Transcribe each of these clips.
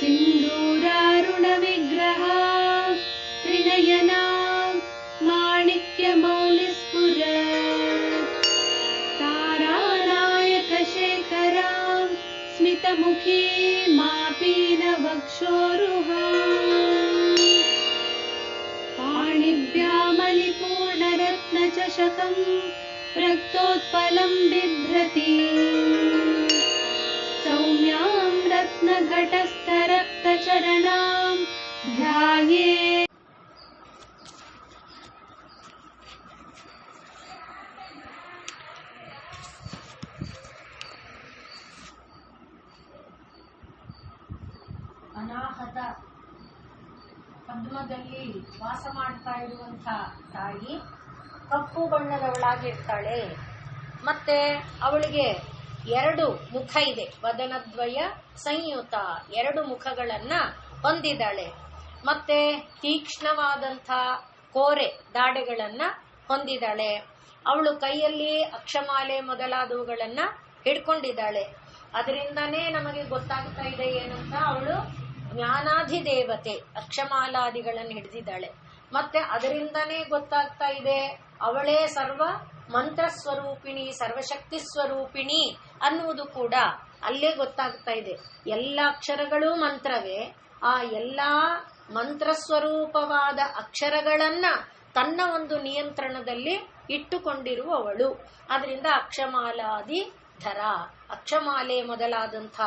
सिन्दूरारुणविग्रहा त्रिनयना माणिक्यमौलिस्फुरत् तारानायकशेखरां स्मितमुखी मापीनवक्षोरुहाम् पाणिभ्यामलिपूर्णरत्नचषकं रक्तोत्पलं बिभ्रति सौम्यां रत्नघटस्थरक्तचरणां ध्यायेत्। ಅನಾಹತ ಪದ್ಮದಲ್ಲಿ ವಾಸ ಮಾಡ್ತಾ ಇರುವಂಥ ತಾಯಿ ಕಪ್ಪು ಬಣ್ಣದವಳಾಗಿರ್ತಾಳೆ. ಮತ್ತೆ ಅವಳಿಗೆ 2 ಮುಖ ಇದೆ, ವದನದ್ವಯ ಸಂಯುತ, 2 ಮುಖಗಳನ್ನ ಹೊಂದಿದ್ದಾಳೆ. ಮತ್ತೆ ತೀಕ್ಷ್ಣವಾದಂಥ ಕೋರೆ ದಾಡೆಗಳನ್ನ ಹೊಂದಿದ್ದಾಳೆ. ಅವಳು ಕೈಯಲ್ಲಿ ಅಕ್ಷಮಾಲೆ ಮೊದಲಾದವುಗಳನ್ನ ಹಿಡ್ಕೊಂಡಿದ್ದಾಳೆ. ಅದರಿಂದನೇ ನಮಗೆ ಗೊತ್ತಾಗ್ತಾ ಇದೆ ಏನಂತ, ಅವಳು ಜ್ಞಾನಾಧಿದೇವತೆ, ಅಕ್ಷಮಾಲಾದಿಗಳನ್ನು ಹಿಡಿದಿದ್ದಾಳೆ. ಮತ್ತೆ ಅದರಿಂದನೇ ಗೊತ್ತಾಗ್ತಾ ಇದೆ ಅವಳೇ ಸರ್ವ ಮಂತ್ರ ಸ್ವರೂಪಿಣಿ, ಸರ್ವಶಕ್ತಿ ಸ್ವರೂಪಿಣಿ ಅನ್ನುವುದು ಕೂಡ ಅಲ್ಲೇ ಗೊತ್ತಾಗ್ತಾ ಇದೆ. ಎಲ್ಲ ಅಕ್ಷರಗಳೂ ಮಂತ್ರವೇ. ಆ ಎಲ್ಲ ಮಂತ್ರಸ್ವರೂಪವಾದ ಅಕ್ಷರಗಳನ್ನ ತನ್ನ ಒಂದು ನಿಯಂತ್ರಣದಲ್ಲಿ ಇಟ್ಟುಕೊಂಡಿರುವವಳು. ಅದರಿಂದ ಅಕ್ಷಮಾಲಾದಿ ಧರ, ಅಕ್ಷಮಾಲೆ ಮೊದಲಾದಂಥ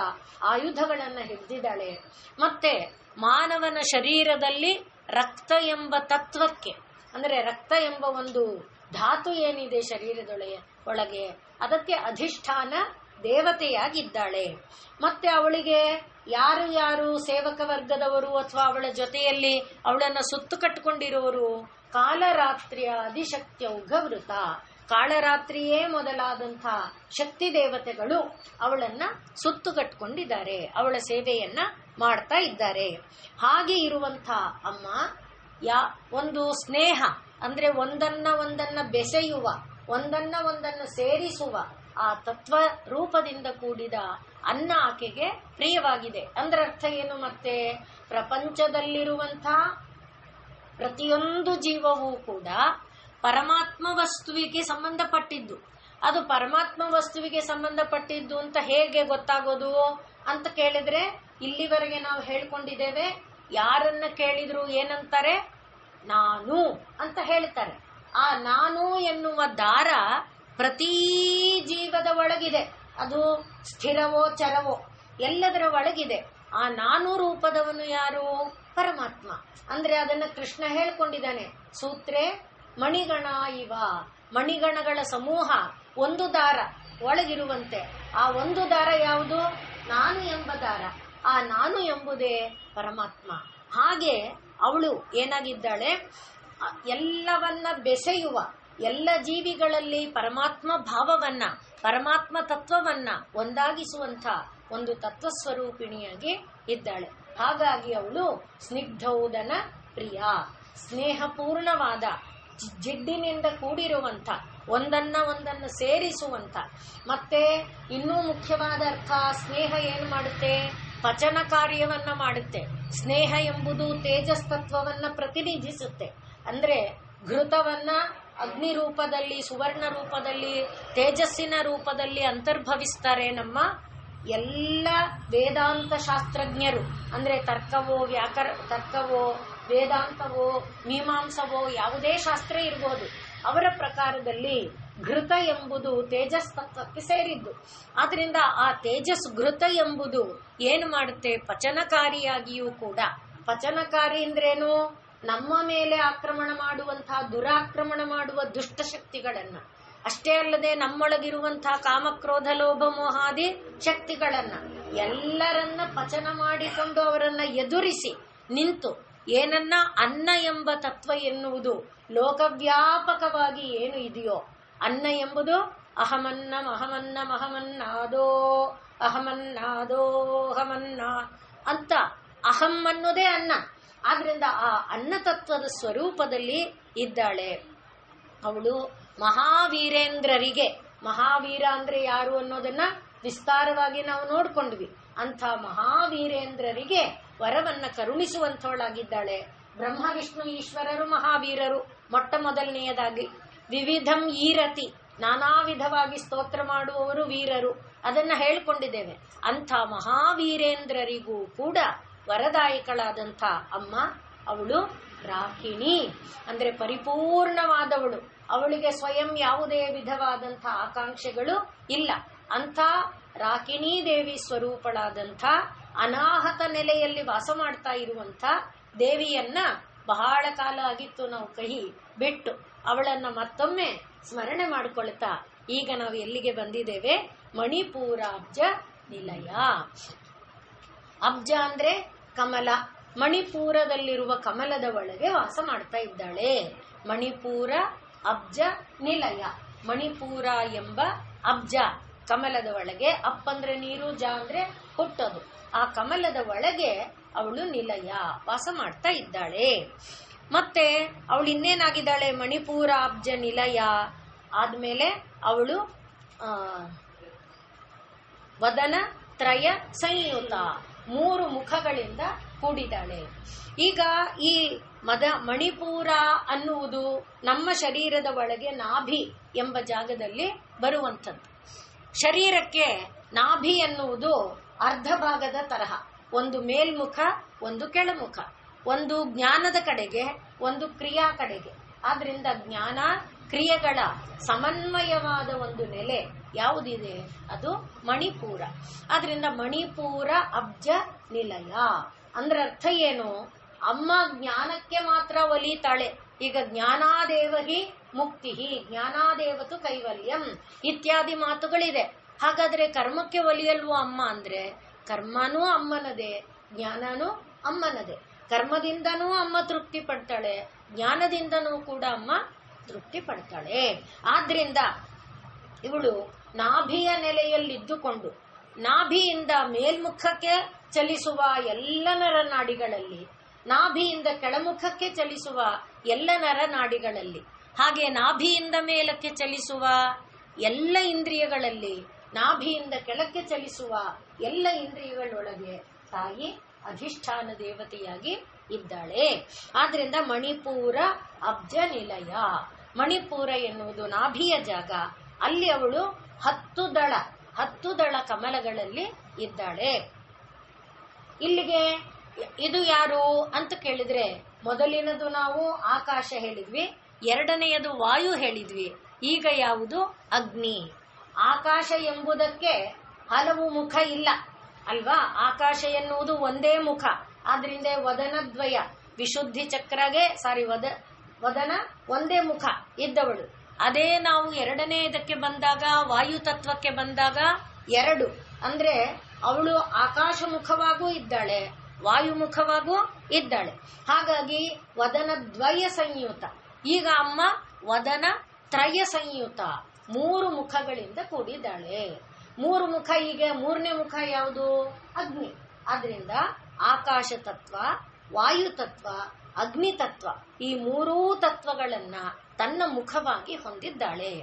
ಆಯುಧಗಳನ್ನ ಹಿಡಿದಿದ್ದಾಳೆ. ಮತ್ತೆ ಮಾನವನ ಶರೀರದಲ್ಲಿ ರಕ್ತ ಎಂಬ ತತ್ವಕ್ಕೆ, ಅಂದ್ರೆ ರಕ್ತ ಎಂಬ ಒಂದು ಧಾತು ಏನಿದೆ ಶರೀರದೊಳಗೆ, ಅದಕ್ಕೆ ಅಧಿಷ್ಠಾನ ದೇವತೆಯಾಗಿದ್ದಾಳೆ. ಮತ್ತೆ ಅವಳಿಗೆ ಯಾರು ಯಾರು ಸೇವಕ ವರ್ಗದವರು ಅಥವಾ ಅವಳ ಜೊತೆಯಲ್ಲಿ ಅವಳನ್ನ ಸುತ್ತು ಕಟ್ಟಿಕೊಂಡಿರುವವರು, ಕಾಲರಾತ್ರಿಯ ಅಧಿಶಕ್ತ್ಯೌಘವೃತ, ಕಾಳರಾತ್ರಿಯೇ ಮೊದಲಾದಂಥ ಶಕ್ತಿ ದೇವತೆಗಳು ಅವಳನ್ನ ಸುತ್ತುಗಟ್ಟಿಕೊಂಡಿದ್ದಾರೆ, ಅವಳ ಸೇವೆಯನ್ನ ಮಾಡ್ತಾ ಇದ್ದಾರೆ. ಹಾಗೆ ಇರುವಂಥ ಅಮ್ಮ ಒಂದು ಸ್ನೇಹ, ಅಂದ್ರೆ ಒಂದನ್ನ ಬೆಸೆಯುವ, ಒಂದನ್ನ ಸೇರಿಸುವ ಆ ತತ್ವ ರೂಪದಿಂದ ಕೂಡಿದ ಅನ್ನ ಆಕೆಗೆ ಪ್ರಿಯವಾಗಿದೆ. ಅಂದ್ರೆ ಅರ್ಥ ಏನು? ಮತ್ತೆ ಪ್ರಪಂಚದಲ್ಲಿರುವಂಥ ಪ್ರತಿಯೊಂದು ಜೀವವೂ ಕೂಡ ಪರಮಾತ್ಮ ವಸ್ತುವಿಗೆ ಸಂಬಂಧಪಟ್ಟಿದ್ದು. ಅದು ಪರಮಾತ್ಮ ವಸ್ತುವಿಗೆ ಸಂಬಂಧಪಟ್ಟಿದ್ದು ಅಂತ ಹೇಗೆ ಗೊತ್ತಾಗೋದು ಅಂತ ಕೇಳಿದ್ರೆ, ಇಲ್ಲಿವರೆಗೆ ನಾವು ಹೇಳ್ಕೊಂಡಿದ್ದೇವೆ, ಯಾರನ್ನ ಕೇಳಿದ್ರು ಏನಂತಾರೆ? ನಾನು ಅಂತ ಹೇಳ್ತಾರೆ. ಆ ನಾನು ಎನ್ನುವ ದಾರ ಪ್ರತಿ ಜೀವದ ಒಳಗಿದೆ. ಅದು ಸ್ಥಿರವೋ ಚರವೋ ಎಲ್ಲದರ ಒಳಗಿದೆ. ಆ ನಾನು ರೂಪದವನು ಯಾರು? ಪರಮಾತ್ಮ. ಅಂದ್ರೆ ಅದನ್ನ ಕೃಷ್ಣ ಹೇಳ್ಕೊಂಡಿದ್ದಾನೆ, ಸೂತ್ರೇ ಮಣಿಗಣ ಇವ, ಮಣಿಗಣಗಳ ಸಮೂಹ ಒಂದು ದಾರ ಒಳಗಿರುವಂತೆ. ಆ ಒಂದು ದಾರ ಯಾವುದು? ನಾನು ಎಂಬ ದಾರ. ಆ ನಾನು ಎಂಬುದೇ ಪರಮಾತ್ಮ. ಹಾಗೆ ಅವಳು ಏನಾಗಿದ್ದಾಳೆ? ಎಲ್ಲವನ್ನ ಬೆಸೆಯುವ, ಎಲ್ಲ ಜೀವಿಗಳಲ್ಲಿ ಪರಮಾತ್ಮ ಭಾವವನ್ನ, ಪರಮಾತ್ಮ ತತ್ವವನ್ನ ಒಂದಾಗಿಸುವಂಥ ಒಂದು ತತ್ವಸ್ವರೂಪಿಣಿಯಾಗಿ ಇದ್ದಾಳೆ. ಹಾಗಾಗಿ ಅವಳು ಸ್ನಿಗ್ಧೌದನ ಪ್ರಿಯ, ಸ್ನೇಹಪೂರ್ಣವಾದ, ಜಿಡ್ಡಿನಿಂದ ಕೂಡಿರುವಂಥ, ಒಂದನ್ನ ಸೇರಿಸುವಂಥ. ಮತ್ತೆ ಇನ್ನೂ ಮುಖ್ಯವಾದ ಅರ್ಥ, ಸ್ನೇಹ ಏನು ಮಾಡುತ್ತೆ? ಪಚನ ಕಾರ್ಯವನ್ನ ಮಾಡುತ್ತೆ. ಸ್ನೇಹ ಎಂಬುದು ತೇಜಸ್ ತತ್ವವನ್ನ ಪ್ರತಿನಿಧಿಸುತ್ತೆ. ಅಂದ್ರೆ ಘೃತವನ್ನ ಅಗ್ನಿ ರೂಪದಲ್ಲಿ, ಸುವರ್ಣ ರೂಪದಲ್ಲಿ, ತೇಜಸ್ಸಿನ ರೂಪದಲ್ಲಿ ಅಂತರ್ಭವಿಸ್ತಾರೆ ನಮ್ಮ ಎಲ್ಲ ವೇದಾಂತ ಶಾಸ್ತ್ರಜ್ಞರು. ಅಂದ್ರೆ ತರ್ಕವೋ ವೇದಾಂತವೋ ಮೀಮಾಂಸವೋ ಯಾವುದೇ ಶಾಸ್ತ್ರ ಇರಬಹುದು, ಅವರ ಪ್ರಕಾರದಲ್ಲಿ ಘೃತ ಎಂಬುದು ತೇಜಸ್ ತತ್ವಕ್ಕೆ ಸೇರಿದ್ದು. ಆದ್ರಿಂದ ಆ ತೇಜಸ್ ಘೃತ ಎಂಬುದು ಏನು ಮಾಡುತ್ತೆ? ಪಚನಕಾರಿಯಾಗಿಯೂ ಕೂಡ. ಪಚನಕಾರಿ ಅಂದ್ರೇನು? ನಮ್ಮ ಮೇಲೆ ಆಕ್ರಮಣ ಮಾಡುವಂತಹ, ದುರಾಕ್ರಮಣ ಮಾಡುವ ದುಷ್ಟಶಕ್ತಿಗಳನ್ನ, ಅಷ್ಟೇ ಅಲ್ಲದೆ ನಮ್ಮೊಳಗಿರುವಂತಹ ಕಾಮಕ್ರೋಧ ಲೋಭ ಮೋಹಾದಿ ಶಕ್ತಿಗಳನ್ನ ಎಲ್ಲರನ್ನ ಪಚನ ಮಾಡಿಕೊಂಡು ಅವರನ್ನ ಎದುರಿಸಿ ನಿಂತು ಏನನ್ನ ಅನ್ನ ಎಂಬ ತತ್ವ ಎನ್ನುವುದು ಲೋಕವ್ಯಾಪಕವಾಗಿ ಏನು ಇದೆಯೋ, ಅನ್ನ ಎಂಬುದು ಅಹಮನ್ನಾದೋ ಅಹಮನ್ನ ಅಂತ ಅಹಂ ಅನ್ನೋದೇ ಅನ್ನ. ಆದ್ರಿಂದ ಆ ಅನ್ನ ತತ್ವದ ಸ್ವರೂಪದಲ್ಲಿ ಇದ್ದಾಳೆ ಅವಳು. ಮಹಾವೀರೇಂದ್ರರಿಗೆ, ಮಹಾವೀರ ಅಂದ್ರೆ ಯಾರು ಅನ್ನೋದನ್ನ ವಿಸ್ತಾರವಾಗಿ ನಾವು ನೋಡ್ಕೊಂಡ್ವಿ. ಅಂಥ ಮಹಾವೀರೇಂದ್ರರಿಗೆ ವರವನ್ನ ಕರುಣಿಸುವಂಥವಳಾಗಿದ್ದಾಳೆ. ಬ್ರಹ್ಮ ವಿಷ್ಣು ಈಶ್ವರರು ಮಹಾವೀರರು ಮೊಟ್ಟ ಮೊದಲನೆಯದಾಗಿ. ವಿವಿಧಂ ಈರತಿ, ನಾನಾ ವಿಧವಾಗಿ ಸ್ತೋತ್ರ ಮಾಡುವವರು ವೀರರು, ಅದನ್ನ ಹೇಳ್ಕೊಂಡಿದ್ದೇವೆ. ಅಂಥ ಮಹಾವೀರೇಂದ್ರರಿಗೂ ಕೂಡ ವರದಾಯಕಳಾದಂಥ ಅಮ್ಮ ಅವಳು ರಾಕಿಣಿ, ಅಂದ್ರೆ ಪರಿಪೂರ್ಣವಾದವಳು. ಅವಳಿಗೆ ಸ್ವಯಂ ಯಾವುದೇ ವಿಧವಾದಂಥ ಆಕಾಂಕ್ಷೆಗಳು ಇಲ್ಲ. ಅಂಥ ರಾಕಿಣೀ ದೇವಿ ಸ್ವರೂಪಳಾದಂಥ ಅನಾಹತ ನೆಲೆಯಲ್ಲಿ ವಾಸ ಮಾಡ್ತಾ ಇರುವಂಥ ದೇವಿಯನ್ನ ಬಹಳ ಕಾಲ ಆಗಿತ್ತು ನಾವು ಕಹಿ ಬಿಟ್ಟು. ಅವಳನ್ನ ಮತ್ತೊಮ್ಮೆ ಸ್ಮರಣೆ ಮಾಡಿಕೊಳ್ತಾ ಈಗ ನಾವು ಎಲ್ಲಿಗೆ ಬಂದಿದ್ದೇವೆ? ಮಣಿಪೂರಾಬ್ಜ ನಿಲಯ. ಅಬ್ಜ ಅಂದ್ರೆ ಕಮಲ. ಮಣಿಪೂರದಲ್ಲಿರುವ ಕಮಲದ ಒಳಗೆ ವಾಸ ಮಾಡ್ತಾ ಇದ್ದಾಳೆ. ಮಣಿಪೂರ ಅಬ್ಜ ನಿಲಯ. ಮಣಿಪೂರ ಎಂಬ ಅಬ್ಜ ಕಮಲದ ಒಳಗೆ, ಅಪ್ ಅಂದ್ರೆ ನೀರು, ಜ ಅಂದ್ರೆ ಹುಟ್ಟೋದು. ಆ ಕಮಲದ ಒಳಗೆ ಅವಳು ನಿಲಯ ವಾಸ ಮಾಡ್ತಾ ಇದ್ದಾಳೆ. ಮತ್ತೆ ಅವಳು ಇನ್ನೇನಾಗಿದ್ದಾಳೆ? ಮಣಿಪೂರ ಅಬ್ಜ ನಿಲಯ ಆದ್ಮೇಲೆ ಅವಳು ವದನ ತ್ರಯ ಸಂಯುತ, 3 ಮುಖಗಳಿಂದ ಕೂಡಿದ್ದಾಳೆ. ಈಗ ಈ ಮಣಿಪೂರ ಅನ್ನುವುದು ನಮ್ಮ ಶರೀರದ ಒಳಗೆ ನಾಭಿ ಎಂಬ ಜಾಗದಲ್ಲಿ ಬರುವಂಥದ್ದು. ಶರೀರಕ್ಕೆ ನಾಭಿ ಎನ್ನುವುದು ಅರ್ಧ ಭಾಗದ ತರಹ, ಒಂದು ಮೇಲ್ಮುಖ ಒಂದು ಕೆಳಮುಖ, ಒಂದು ಜ್ಞಾನದ ಕಡೆಗೆ ಒಂದು ಕ್ರಿಯಾ ಕಡೆಗೆ. ಆದ್ರಿಂದ ಜ್ಞಾನ ಕ್ರಿಯೆಗಳ ಸಮನ್ವಯವಾದ ಒಂದು ನೆಲೆ ಯಾವುದಿದೆ ಅದು ಮಣಿಪೂರ. ಆದ್ರಿಂದ ಮಣಿಪೂರ ಅಬ್ಜ ನಿಲಯ ಅಂದ್ರೆ ಅರ್ಥ ಏನು? ಅಮ್ಮ ಜ್ಞಾನಕ್ಕೆ ಮಾತ್ರ ಒಲಿತಾಳೆ. ಈಗ ಜ್ಞಾನಾದೇವಹಿ ಮುಕ್ತಿ, ಜ್ಞಾನಾದೇವತು ಕೈವಲ್ಯಂ ಇತ್ಯಾದಿ ಮಾತುಗಳಿದೆ. ಹಾಗಾದ್ರೆ ಕರ್ಮಕ್ಕೆ ಒಲಿಯಲ್ವ ಅಮ್ಮ ಅಂದ್ರೆ ಕರ್ಮನೂ ಅಮ್ಮನದೇ, ಜ್ಞಾನನೂ ಅಮ್ಮನದೇ. ಕರ್ಮದಿಂದನೂ ಅಮ್ಮ ತೃಪ್ತಿ ಪಡ್ತಾಳೆ, ಜ್ಞಾನದಿಂದನೂ ಕೂಡ ಅಮ್ಮ ತೃಪ್ತಿ ಪಡ್ತಾಳೆ. ಆದ್ರಿಂದ ಇವಳು ನಾಭಿಯ ನೆಲೆಯಲ್ಲಿದ್ದುಕೊಂಡು ನಾಭಿಯಿಂದ ಮೇಲ್ಮುಖಕ್ಕೆ ಚಲಿಸುವ ಎಲ್ಲ ನರನಾಡಿಗಳಲ್ಲಿ, ನಾಭಿಯಿಂದ ಕೆಳಮುಖಕ್ಕೆ ಚಲಿಸುವ ಎಲ್ಲ ನರನಾಡಿಗಳಲ್ಲಿ, ಹಾಗೆ ನಾಭಿಯಿಂದ ಮೇಲಕ್ಕೆ ಚಲಿಸುವ ಎಲ್ಲ ಇಂದ್ರಿಯಗಳಲ್ಲಿ, ನಾಭಿಯಿಂದ ಕೆಳಕ್ಕೆ ಚಲಿಸುವ ಎಲ್ಲ ಇಂದ್ರಿಯಗಳೊಳಗೆ ತಾಯಿ ಅಧಿಷ್ಠಾನ ದೇವತೆಯಾಗಿ ಇದ್ದಾಳೆ. ಆದ್ರಿಂದ ಮಣಿಪೂರ ಅಬ್ಜ ನಿಲಯ. ಮಣಿಪೂರ ಎನ್ನುವುದು ನಾಭಿಯ ಜಾಗ. ಅಲ್ಲಿ ಅವಳು 10 ದಳ ಕಮಲಗಳಲ್ಲಿ ಇದ್ದಾಳೆ. ಇಲ್ಲಿಗೆ ಇದು ಯಾರು ಅಂತ ಕೇಳಿದ್ರೆ, ಮೊದಲಿನದು ನಾವು ಆಕಾಶ ಹೇಳಿದ್ವಿ, ಎರಡನೆಯದು ವಾಯು ಹೇಳಿದ್ವಿ, ಈಗ ಯಾವುದು? ಅಗ್ನಿ. ಆಕಾಶ ಎಂಬುದಕ್ಕೆ ಹಲವು ಮುಖ ಇಲ್ಲ ಅಲ್ವಾ? ಆಕಾಶ ಎನ್ನುವುದು ಒಂದೇ ಮುಖ. ಆದ್ರಿಂದ ವದನದ್ವಯ, ವಿಶುದ್ಧಿ ಚಕ್ರಗೆ ವದನ ಒಂದೇ ಮುಖ ಇದ್ದವಳು. ಅದೇ ನಾವು ಎರಡನೇ ಇದಕ್ಕೆ ಬಂದಾಗ, ವಾಯು ತತ್ವಕ್ಕೆ ಬಂದಾಗ 2 ಅಂದ್ರೆ ಅವಳು ಆಕಾಶ ಮುಖವಾಗೂ ಇದ್ದಾಳೆ, ವಾಯುಮುಖವಾಗೂ ಇದ್ದಾಳೆ. ಹಾಗಾಗಿ ವದನ ದ್ವಯ ಸಂಯುತ. ಈಗ ಅಮ್ಮ ವದನ ತ್ರಯ ಸಂಯುತ, 3 ಮುಖಗಳಿಂದ ಕೂಡಿದ್ದಾಳೆ. 3 ಮುಖ. ಈಗ 3ನೇ ಮುಖ ಯಾವುದು? ಅಗ್ನಿ. ಆದ್ರಿಂದ ಆಕಾಶ ತತ್ವ, ವಾಯು ತತ್ವ, ಅಗ್ನಿ ತತ್ವ, ಈ 3 ತತ್ವಗಳನ್ನ ತನ್ನ ಮುಖವಾಗಿ ಹೊಂದಿದ್ದಾಳೆ.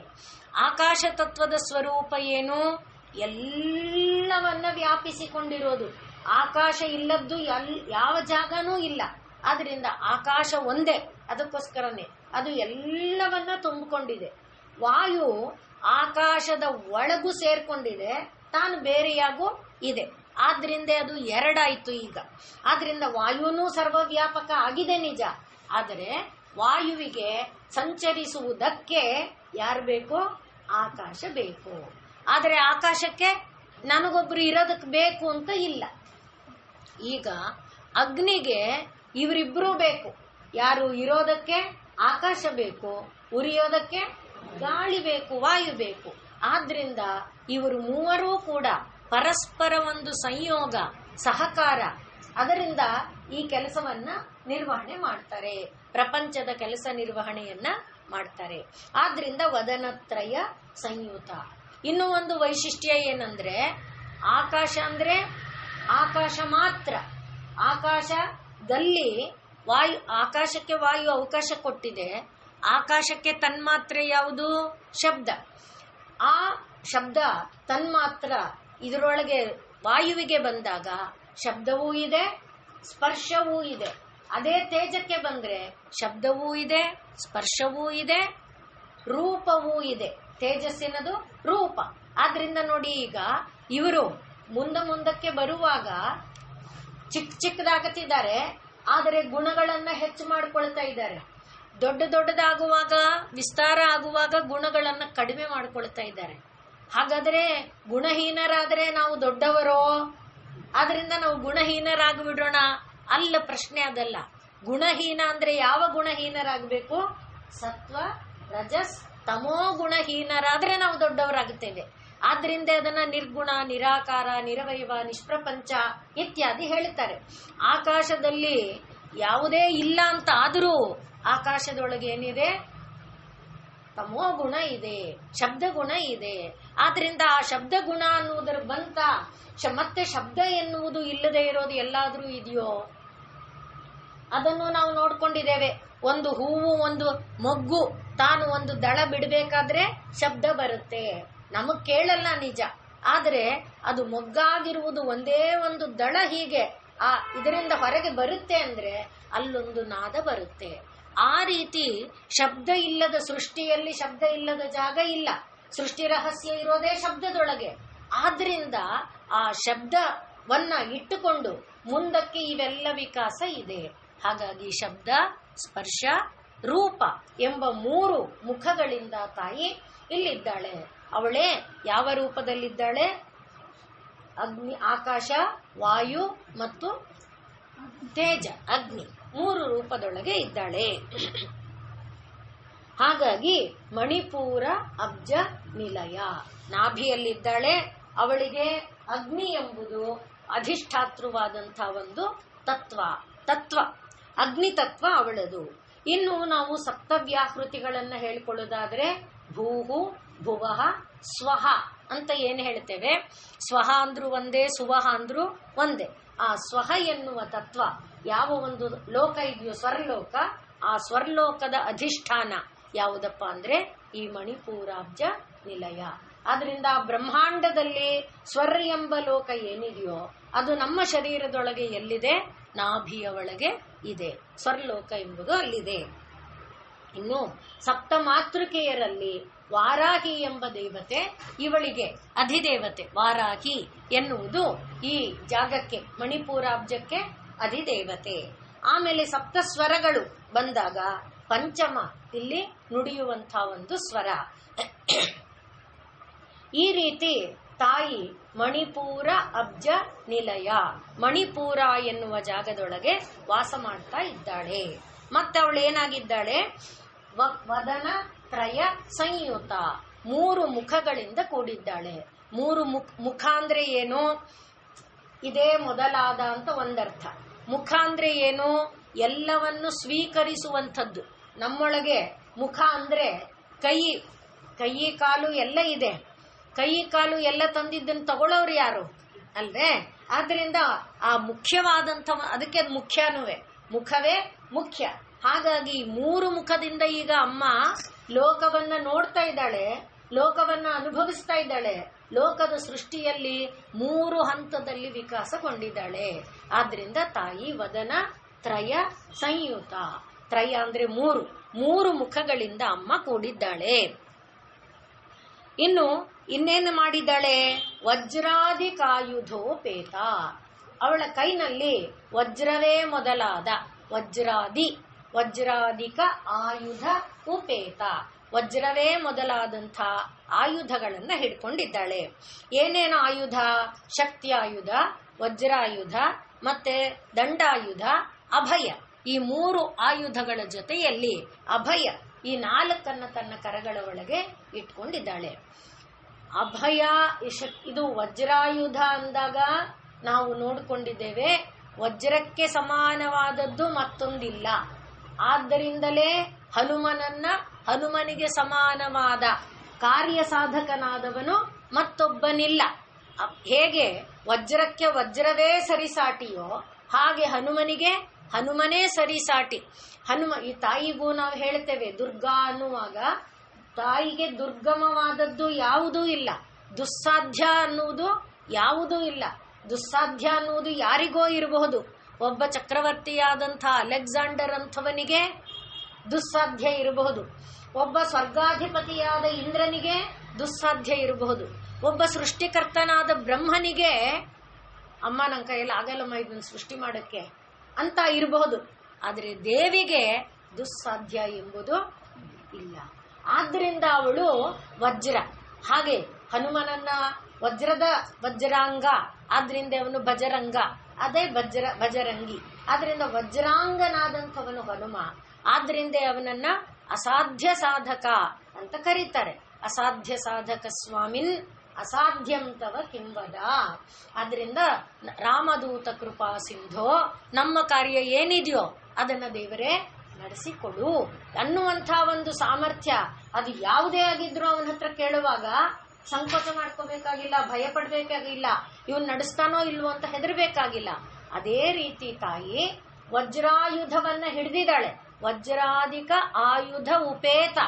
ಆಕಾಶ ತತ್ವದ ಸ್ವರೂಪ ಏನು? ಎಲ್ಲವನ್ನ ವ್ಯಾಪಿಸಿಕೊಂಡಿರೋದು. ಆಕಾಶ ಇಲ್ಲದ್ದು ಯಾವ ಜಾಗನೂ ಇಲ್ಲ. ಆದ್ರಿಂದ ಆಕಾಶ ಒಂದೇ, ಅದಕ್ಕೋಸ್ಕರನೇ ಅದು ಎಲ್ಲವನ್ನ ತುಂಬಿಕೊಂಡಿದೆ. ವಾಯು ಆಕಾಶದ ಒಳಗೂ ಸೇರ್ಕೊಂಡಿದೆ, ತಾನು ಬೇರೆಯಾಗೂ ಇದೆ. ಆದ್ರಿಂದ ಅದು 2 ಆಯ್ತು ಈಗ. ಆದ್ರಿಂದ ವಾಯುನೂ ಸರ್ವವ್ಯಾಪಕ ಆಗಿದೆ ನಿಜ. ಆದರೆ ವಾಯುವಿಗೆ ಸಂಚರಿಸುವುದಕ್ಕೆ ಯಾರು ಬೇಕು? ಆಕಾಶ ಬೇಕು. ಆದರೆ ಆಕಾಶಕ್ಕೆ ನನಗೊಬ್ರು ಇರೋದಕ್ಕೆ ಬೇಕು ಅಂತ ಇಲ್ಲ. ಈಗ ಅಗ್ನಿಗೆ ಇವರಿಬ್ರು ಬೇಕು. ಯಾರು ಇರೋದಕ್ಕೆ? ಆಕಾಶ ಬೇಕು, ಉರಿಯೋದಕ್ಕೆ ಗಾಳಿ ಬೇಕು, ವಾಯು ಬೇಕು. ಆದ್ರಿಂದ ಇವರು ಮೂವರೂ ಕೂಡ ಪರಸ್ಪರ ಒಂದು ಸಂಯೋಗ, ಸಹಕಾರ, ಅದರಿಂದ ಈ ಕೆಲಸವನ್ನ ನಿರ್ವಹಣೆ ಮಾಡ್ತಾರೆ, ಪ್ರಪಂಚದ ಕೆಲಸ ನಿರ್ವಹಣೆಯನ್ನ ಮಾಡ್ತಾರೆ. ಆದ್ರಿಂದ ವದನತ್ರಯ ಸಂಯುತ. ಇನ್ನು ಒಂದು ವೈಶಿಷ್ಟ್ಯ ಏನಂದ್ರೆ, ಆಕಾಶ ಅಂದ್ರೆ ಆಕಾಶ ಮಾತ್ರ. ಆಕಾಶದಲ್ಲಿ ವಾಯು, ಆಕಾಶಕ್ಕೆ ವಾಯು ಅವಕಾಶ ಕೊಟ್ಟಿದೆ. ಆಕಾಶಕ್ಕೆ ತನ್ಮಾತ್ರೆ ಯಾವುದು? ಶಬ್ದ. ಆ ಶಬ್ದ ತನ್ಮಾತ್ರ ಇದರೊಳಗೆ ವಾಯುವಿಗೆ ಬಂದಾಗ ಶಬ್ದವೂ ಇದೆ, ಸ್ಪರ್ಶವೂ ಇದೆ. ಅದೇ ತೇಜಕ್ಕೆ ಬಂದ್ರೆ ಶಬ್ದವೂ ಇದೆ, ಸ್ಪರ್ಶವೂ ಇದೆ, ರೂಪವೂ ಇದೆ. ತೇಜಸ್ಸಿನದು ರೂಪ. ಆದ್ರಿಂದ ನೋಡಿ, ಈಗ ಇವರು ಮುಂದಕ್ಕೆ ಬರುವಾಗ ಚಿಕ್ಕದಾಗುತ್ತಿದ್ದಾರೆ, ಆದರೆ ಗುಣಗಳನ್ನ ಹೆಚ್ಚು ಮಾಡ್ಕೊಳ್ತಾ ಇದ್ದಾರೆ. ದೊಡ್ಡದಾಗುವಾಗ, ವಿಸ್ತಾರ ಆಗುವಾಗ ಗುಣಗಳನ್ನ ಕಡಿಮೆ ಮಾಡ್ಕೊಳ್ತಾ ಇದ್ದಾರೆ. ಹಾಗಾದ್ರೆ ಗುಣಹೀನರಾದ್ರೆ ನಾವು ದೊಡ್ಡವರೋ? ಆದ್ರಿಂದ ನಾವು ಗುಣಹೀನರಾಗ್ಬಿಡೋಣ? ಅಲ್ಲ, ಪ್ರಶ್ನೆ ಅದಲ್ಲ. ಗುಣಹೀನ ಅಂದ್ರೆ ಯಾವ ಗುಣಹೀನರಾಗಬೇಕು? ಸತ್ವ, ರಜಸ್, ತಮೋ ಗುಣಹೀನರಾದ್ರೆ ನಾವು ದೊಡ್ಡವರಾಗುತ್ತೇವೆ. ಆದ್ರಿಂದ ಅದನ್ನ ನಿರ್ಗುಣ, ನಿರಾಕಾರ, ನಿರವಯವ, ನಿಷ್ಪ್ರಪಂಚ ಇತ್ಯಾದಿ ಹೇಳ್ತಾರೆ. ಆಕಾಶದಲ್ಲಿ ಯಾವುದೇ ಇಲ್ಲ ಅಂತ ಆದರೂ ಆಕಾಶದೊಳಗೆ ಏನಿದೆ? ತಮೋ ಗುಣ ಇದೆ, ಶಬ್ದ ಗುಣ ಇದೆ. ಆದ್ರಿಂದ ಆ ಶಬ್ದ ಗುಣ ಅನ್ನುವುದರ ಬಂತ ಮತ್ತೆ ಶಬ್ದ ಎನ್ನುವುದು ಇಲ್ಲದೆ ಇರೋದು ಎಲ್ಲಾದ್ರೂ ಇದೆಯೋ? ಅದನ್ನು ನಾವು ನೋಡ್ಕೊಂಡಿದ್ದೇವೆ. ಒಂದು ಹೂವು, ಒಂದು ಮೊಗ್ಗು ತಾನು ಒಂದು ದಳ ಬಿಡಬೇಕಾದ್ರೆ ಶಬ್ದ ಬರುತ್ತೆ, ನಮಗ್ ಕೇಳಲ್ಲ ನಿಜ. ಆದ್ರೆ ಅದು ಮೊಗ್ಗಾಗಿರುವುದು ಒಂದೇ ಒಂದು ದಳ ಹೀಗೆ ಇದರಿಂದ ಹೊರಗೆ ಬರುತ್ತೆ ಅಂದ್ರೆ ಅಲ್ಲೊಂದು ನಾದ ಬರುತ್ತೆ. ಆ ರೀತಿ ಶಬ್ದ ಇಲ್ಲದ ಸೃಷ್ಟಿಯಲ್ಲಿ ಶಬ್ದ ಇಲ್ಲದ ಜಾಗ ಇಲ್ಲ. ಸೃಷ್ಟಿ ರಹಸ್ಯ ಇರೋದೇ ಶಬ್ದದೊಳಗೆ. ಆದ್ರಿಂದ ಆ ಶಬ್ದವನ್ನ ಇಟ್ಟುಕೊಂಡು ಮುಂದಕ್ಕೆ ಇವೆಲ್ಲ ವಿಕಾಸ ಇದೆ. ಹಾಗಾಗಿ ಶಬ್ದ, ಸ್ಪರ್ಶ, ರೂಪ ಎಂಬ 3 ಮುಖಗಳಿಂದ ತಾಯಿ ಇಲ್ಲಿದ್ದಾಳೆ. ಅವಳೇ ಯಾವ ರೂಪದಲ್ಲಿದ್ದಾಳೆ? ಅಗ್ನಿ, ಆಕಾಶ, ವಾಯು ಮತ್ತು ತೇಜ, ಅಗ್ನಿ 3 ರೂಪದೊಳಗೆ ಇದ್ದಾಳೆ. ಹಾಗಾಗಿ ಮಣಿಪೂರ ಅಬ್ಜ ನಿಲಯ, ನಾಭಿಯಲ್ಲಿದ್ದಾಳೆ. ಅವಳಿಗೆ ಅಗ್ನಿ ಎಂಬುದು ಅಧಿಷ್ಠಾತೃವಾದಂತಹ ಒಂದು ತತ್ವ, ಅಗ್ನಿ ತತ್ವ ಅವಳದು. ಇನ್ನು ನಾವು ಸಪ್ತವ್ಯಾಹೃತಿಗಳನ್ನ ಹೇಳಿಕೊಳ್ಳೋದಾದ್ರೆ ಭೂಹು, ಭುವಃ, ಸ್ವಹ ಅಂತ ಏನು ಹೇಳ್ತೇವೆ. ಸ್ವಹ ಅಂದ್ರೂ ಒಂದೇ, ಸುವಹ ಅಂದ್ರೂ ಒಂದೇ. ಆ ಸ್ವಹ ಎನ್ನುವ ತತ್ವ ಯಾವ ಒಂದು ಲೋಕ ಇದೆಯೋ, ಸ್ವರ್ಲೋಕ, ಆ ಸ್ವರ್ಲೋಕದ ಅಧಿಷ್ಠಾನ ಯಾವುದಪ್ಪ ಅಂದ್ರೆ ಈ ಮಣಿಪೂರಾಬ್ಜ ನಿಲಯ. ಆದ್ರಿಂದ ಬ್ರಹ್ಮಾಂಡದಲ್ಲಿ ಸ್ವರ್ ಎಂಬ ಲೋಕ ಏನಿದೆಯೋ ಅದು ನಮ್ಮ ಶರೀರದೊಳಗೆ ಎಲ್ಲಿದೆ? ನಾಭಿಯ ಒಳಗೆ ಇದೆ. ಸ್ವರ್ಲೋಕ ಎಂಬುದು ಅಲ್ಲಿದೆ. ಇನ್ನು ಸಪ್ತ ಮಾತೃಕೆಯರಲ್ಲಿ ವಾರಾಹಿ ಎಂಬ ದೇವತೆ, ಇವಳಿಗೆ ಅಧಿದೇವತೆ. ವಾರಾಹಿ ಎನ್ನುವುದು ಈ ಜಾಗಕ್ಕೆ, ಮಣಿಪೂರಾಬ್ಜಕ್ಕೆ ಅಧಿದೇವತೆ. ಆಮೇಲೆ ಸಪ್ತ ಸ್ವರಗಳು ಬಂದಾಗ ಪಂಚಮ ಇಲ್ಲಿ ನುಡಿಯುವಂತಹ ಒಂದು ಸ್ವರ. ಈ ರೀತಿ ತಾಯಿ ಮಣಿಪೂರ ಅಬ್ಜ ನಿಲಯ, ಮಣಿಪೂರ ಎನ್ನುವ ಜಾಗದೊಳಗೆ ವಾಸ ಮಾಡ್ತಾ ಇದ್ದಾಳೆ. ಮತ್ತೆ ಅವಳು ಏನಾಗಿದ್ದಾಳೆ? ವದನ ತ್ರಯ ಸಂಯುತ, 3 ಮುಖಗಳಿಂದ ಕೂಡಿದ್ದಾಳೆ. 3 ಮುಖ ಅಂದ್ರೆ ಏನು? ಇದೇ ಮೊದಲಾದ ಅಂತ ಒಂದರ್ಥ. ಮುಖ ಅಂದ್ರೆ ಏನು? ಎಲ್ಲವನ್ನು ಸ್ವೀಕರಿಸುವಂಥದ್ದು. ನಮ್ಮೊಳಗೆ ಮುಖ ಅಂದ್ರೆ ಕೈ ಕಾಲು ಎಲ್ಲ ಇದೆ. ಕೈ ಕಾಲು ಎಲ್ಲ ತಂದಿದ್ದನ್ನು ತಗೊಳ್ಳೋರು ಯಾರು ಅಲ್ವೇ? ಆದ್ರಿಂದ ಆ ಮುಖ್ಯವಾದಂಥ, ಅದಕ್ಕೆ ಅದು ಮುಖ್ಯನುವೆ, ಮುಖವೇ ಮುಖ್ಯ. ಹಾಗಾಗಿ 3 ಮುಖದಿಂದ ಈಗ ಅಮ್ಮ ಲೋಕವನ್ನ ನೋಡ್ತಾ ಇದ್ದಾಳೆ, ಲೋಕವನ್ನ ಅನುಭವಿಸ್ತಾ ಇದ್ದಾಳೆ. ಲೋಕದ ಸೃಷ್ಟಿಯಲ್ಲಿ 3 ಹಂತದಲ್ಲಿ ವಿಕಾಸಗೊಂಡಿದ್ದಾಳೆ. ಆದ್ರಿಂದ ತಾಯಿ ವದನ ತ್ರಯ ಸಂಯುತ, ತ್ರಯ ಅಂದ್ರೆ 3 ಮುಖಗಳಿಂದ ಅಮ್ಮ ಕೂಡಿದ್ದಾಳೆ. ಇನ್ನೇನು ಮಾಡಿದ್ದಾಳೆ? ವಜ್ರಾಧಿಕಾಯುಧೋಪೇತ, ಅವಳ ಕೈನಲ್ಲಿ ವಜ್ರವೇ ಮೊದಲಾದ ವಜ್ರಾಧಿಕ ಆಯುಧ ಉಪೇತ, ವಜ್ರವೇ ಮೊದಲಾದಂಥ ಆಯುಧಗಳನ್ನ ಹಿಡ್ಕೊಂಡಿದ್ದಾಳೆ. ಏನೇನು ಆಯುಧ? ಶಕ್ತಿ ಆಯುಧ, ವಜ್ರಾಯುಧ, ಮತ್ತೆ ದಂಡಾಯುಧ, ಅಭಯ. ಈ 3 ಆಯುಧಗಳ ಜೊತೆಯಲ್ಲಿ ಅಭಯ, ಈ 4 ತನ್ನ ಕರಗಳ ಒಳಗೆ ಇಟ್ಕೊಂಡಿದ್ದಾಳೆ. ಅಭಯ, ಇದು ವಜ್ರಾಯುಧ ಅಂದಾಗ ನಾವು ನೋಡಿಕೊಂಡಿದ್ದೇವೆ, ವಜ್ರಕ್ಕೆ ಸಮಾನವಾದದ್ದು ಮತ್ತೊಂದಿಲ್ಲ. ಆದ್ದರಿಂದಲೇ ಹನುಮನಿಗೆ ಸಮಾನವಾದ ಕಾರ್ಯ ಸಾಧಕನಾದವನು ಮತ್ತೊಬ್ಬನಿಲ್ಲ. ಹೇಗೆ ವಜ್ರಕ್ಕೆ ವಜ್ರವೇ ಸರಿಸಾಟಿಯೋ ಹಾಗೆ ಹನುಮನೇ ಸರಿಸಾಟಿ. ಈ ತಾಯಿಗೂ ನಾವು ಹೇಳ್ತೇವೆ ದುರ್ಗಾ ಅನ್ನುವಾಗ, ತಾಯಿಗೆ ದುರ್ಗಮವಾದದ್ದು ಯಾವುದೂ ಇಲ್ಲ, ದುಸ್ಸಾಧ್ಯ ಅನ್ನುವುದು ಯಾವುದೂ ಇಲ್ಲ. ದುಸ್ಸಾಧ್ಯ ಅನ್ನುವುದು ಯಾರಿಗೋ ಇರಬಹುದು, ಒಬ್ಬ ಚಕ್ರವರ್ತಿಯಾದಂಥ ಅಲೆಕ್ಸಾಂಡರ್ ಅಂಥವನಿಗೆ ದುಸ್ಸಾಧ್ಯ ಇರಬಹುದು. ಒಬ್ಬ ಸ್ವರ್ಗಾಧಿಪತಿಯಾದ ಇಂದ್ರನಿಗೆ ದುಸ್ಸಾಧ್ಯ ಇರಬಹುದು. ಒಬ್ಬ ಸೃಷ್ಟಿಕರ್ತನಾದ ಬ್ರಹ್ಮನಿಗೆ ಅಮ್ಮ ನನ್ನ ಕೈಯಲ್ಲಿ ಆಗಲ್ಲಮ್ಮ ಇದನ್ನು ಸೃಷ್ಟಿ ಮಾಡೋಕ್ಕೆ ಅಂತ ಇರಬಹುದು. ಆದರೆ ದೇವಿಗೆ ದುಸ್ಸಾಧ್ಯ ಎಂಬುದು ಇಲ್ಲ. ಆದ್ದರಿಂದ ಅವಳು ವಜ್ರ. ಹಾಗೆ ಹನುಮನನ್ನ ವಜ್ರಾಂಗ, ಆದ್ರಿಂದ ಅವನು ಭಜರಂಗ, ಅದೇ ಭಜರಂಗಿ. ಆದ್ರಿಂದ ವಜ್ರಾಂಗನಾದಂಥವನು ಹನುಮ. ಆದ್ರಿಂದ ಅವನನ್ನ ಅಸಾಧ್ಯ ಸಾಧಕ ಅಂತ ಕರೀತಾರೆ. ಅಸಾಧ್ಯ ಸಾಧಕ ಸ್ವಾಮಿನ್ ಅಸಾಧ್ಯಂ ತವ ಕಿಂವದ. ಆದ್ರಿಂದ ರಾಮದೂತ ಕೃಪಾ ಸಿಂಧೋ, ನಮ್ಮ ಕಾರ್ಯ ಏನಿದೆಯೋ ಅದನ್ನ ದೇವರೇ ನಡೆಸಿಕೊಡು ಅನ್ನುವಂಥ ಒಂದು ಸಾಮರ್ಥ್ಯ. ಅದು ಯಾವುದೇ ಆಗಿದ್ರು ಅವನ ಹತ್ರ ಕೇಳುವಾಗ ಸಂಕೋಚ ಮಾಡ್ಕೋಬೇಕಾಗಿಲ್ಲ, ಭಯ ಪಡ್ಬೇಕಾಗಿಲ್ಲ, ಇವನ್ ನಡೆಸ್ತಾನೋ ಇಲ್ವೋ ಅಂತ ಹೆದರ್ಬೇಕಾಗಿಲ್ಲ. ಅದೇ ರೀತಿ ತಾಯಿ ವಜ್ರಾಯುಧವನ್ನ ಹಿಡಿದಿದ್ದಾಳೆ. ವಜ್ರಾಧಿಕ ಆಯುಧ ಉಪೇತ.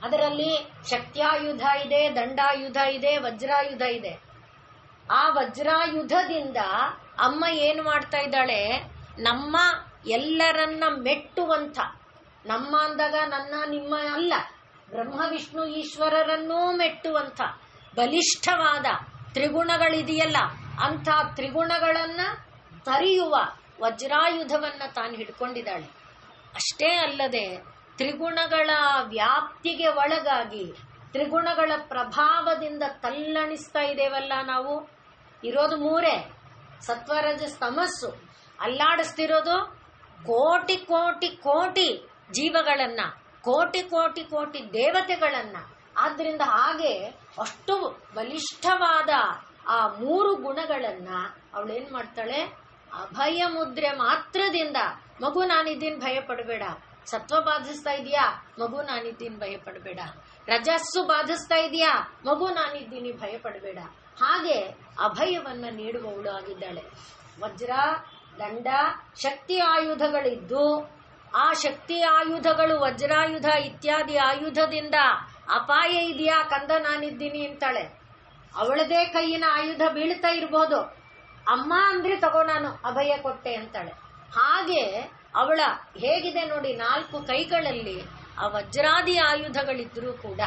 ಅದರಲ್ಲಿ ಶಕ್ತ್ಯಾಯುಧ ಇದೆ, ದಂಡಾಯುಧ ಇದೆ, ವಜ್ರಾಯುಧ ಇದೆ. ಆ ವಜ್ರಾಯುಧದಿಂದ ಅಮ್ಮ ಏನು ಮಾಡ್ತಾ ಇದ್ದಾಳೆ, ನಮ್ಮ ಎಲ್ಲರನ್ನ ಮೆಟ್ಟುವಂಥ, ನಮ್ಮ ಅಂದಾಗ ನನ್ನ ನಿಮ್ಮ ಅಲ್ಲ, ಬ್ರಹ್ಮ ವಿಷ್ಣು ಈಶ್ವರರನ್ನೂ ಮೆಟ್ಟುವಂಥ ಬಲಿಷ್ಠವಾದ ತ್ರಿಗುಣಗಳಿದೆಯಲ್ಲ, ಅಂಥ ತ್ರಿಗುಣಗಳನ್ನ ತರಿಯುವ ವಜ್ರಾಯುಧವನ್ನ ತಾನು ಹಿಡ್ಕೊಂಡಿದ್ದಾಳೆ. ಅಷ್ಟೇ ಅಲ್ಲದೆ ತ್ರಿಗುಣಗಳ ವ್ಯಾಪ್ತಿಗೆ ಒಳಗಾಗಿ ತ್ರಿಗುಣಗಳ ಪ್ರಭಾವದಿಂದ ತಲ್ಲಣಿಸ್ತಾ ಇದ್ದೇವಲ್ಲ ನಾವು. ಇರೋದು ಮೂರೇ, ಸತ್ವರಜಸ್ ತಮಸ್ಸು. ಅಲ್ಲಾಡಿಸ್ತಿರೋದು ಕೋಟಿ ಕೋಟಿ ಕೋಟಿ ಜೀವಗಳನ್ನ, ಕೋಟಿ ಕೋಟಿ ಕೋಟಿ ದೇವತೆಗಳನ್ನ. ಆದ್ರಿಂದ ಹಾಗೆ ಅಷ್ಟು ಬಲಿಷ್ಠವಾದ ಆ ಮೂರು ಗುಣಗಳನ್ನ ಅವಳೇನ್ ಮಾಡ್ತಾಳೆ, ಅಭಯ ಮುದ್ರೆ ಮಾತ್ರದಿಂದ, ಮಗು ನಾನಿದ್ದೀನಿ ಭಯ ಪಡಬೇಡ. ಸತ್ವ ಬಾಧಿಸ್ತಾ ಇದೆಯಾ, ಮಗು ನಾನಿದ್ದೀನಿ ಭಯ ಪಡಬೇಡ. ರಜಸ್ಸು ಬಾಧಿಸ್ತಾ ಇದೆಯಾ, ಮಗು ನಾನಿದ್ದೀನಿ ಭಯ ಪಡಬೇಡ. ಹಾಗೆ ಅಭಯವನ್ನ ನೀಡುವವಳು ಆಗಿದ್ದಾಳೆ. ವಜ್ರ, ದಂಡ, ಶಕ್ತಿ ಆಯುಧಗಳಿದ್ದು ಆ ಶಕ್ತಿ ಆಯುಧಗಳು ವಜ್ರಾಯುಧ ಇತ್ಯಾದಿ ಆಯುಧದಿಂದ ಅಪಾಯ ಇದೆಯಾ ಕಂದ ನಾನಿದ್ದೀನಿ ಅಂತಾಳೆ. ಅವಳದೇ ಕೈಯಿನ ಆಯುಧ ಬೀಳ್ತಾ ಇರಬಹುದು, ಅಮ್ಮ ಅಂದ್ರೆ ತಗೋ ನಾನು ಅಭಯ ಕೊಟ್ಟೆ ಅಂತಾಳೆ. ಹಾಗೆ ಅವಳ ಹೇಗಿದೆ ನೋಡಿ, 4 ಕೈಗಳಲ್ಲಿ ಆ ವಜ್ರಾದಿ ಆಯುಧಗಳಿದ್ರೂ ಕೂಡ.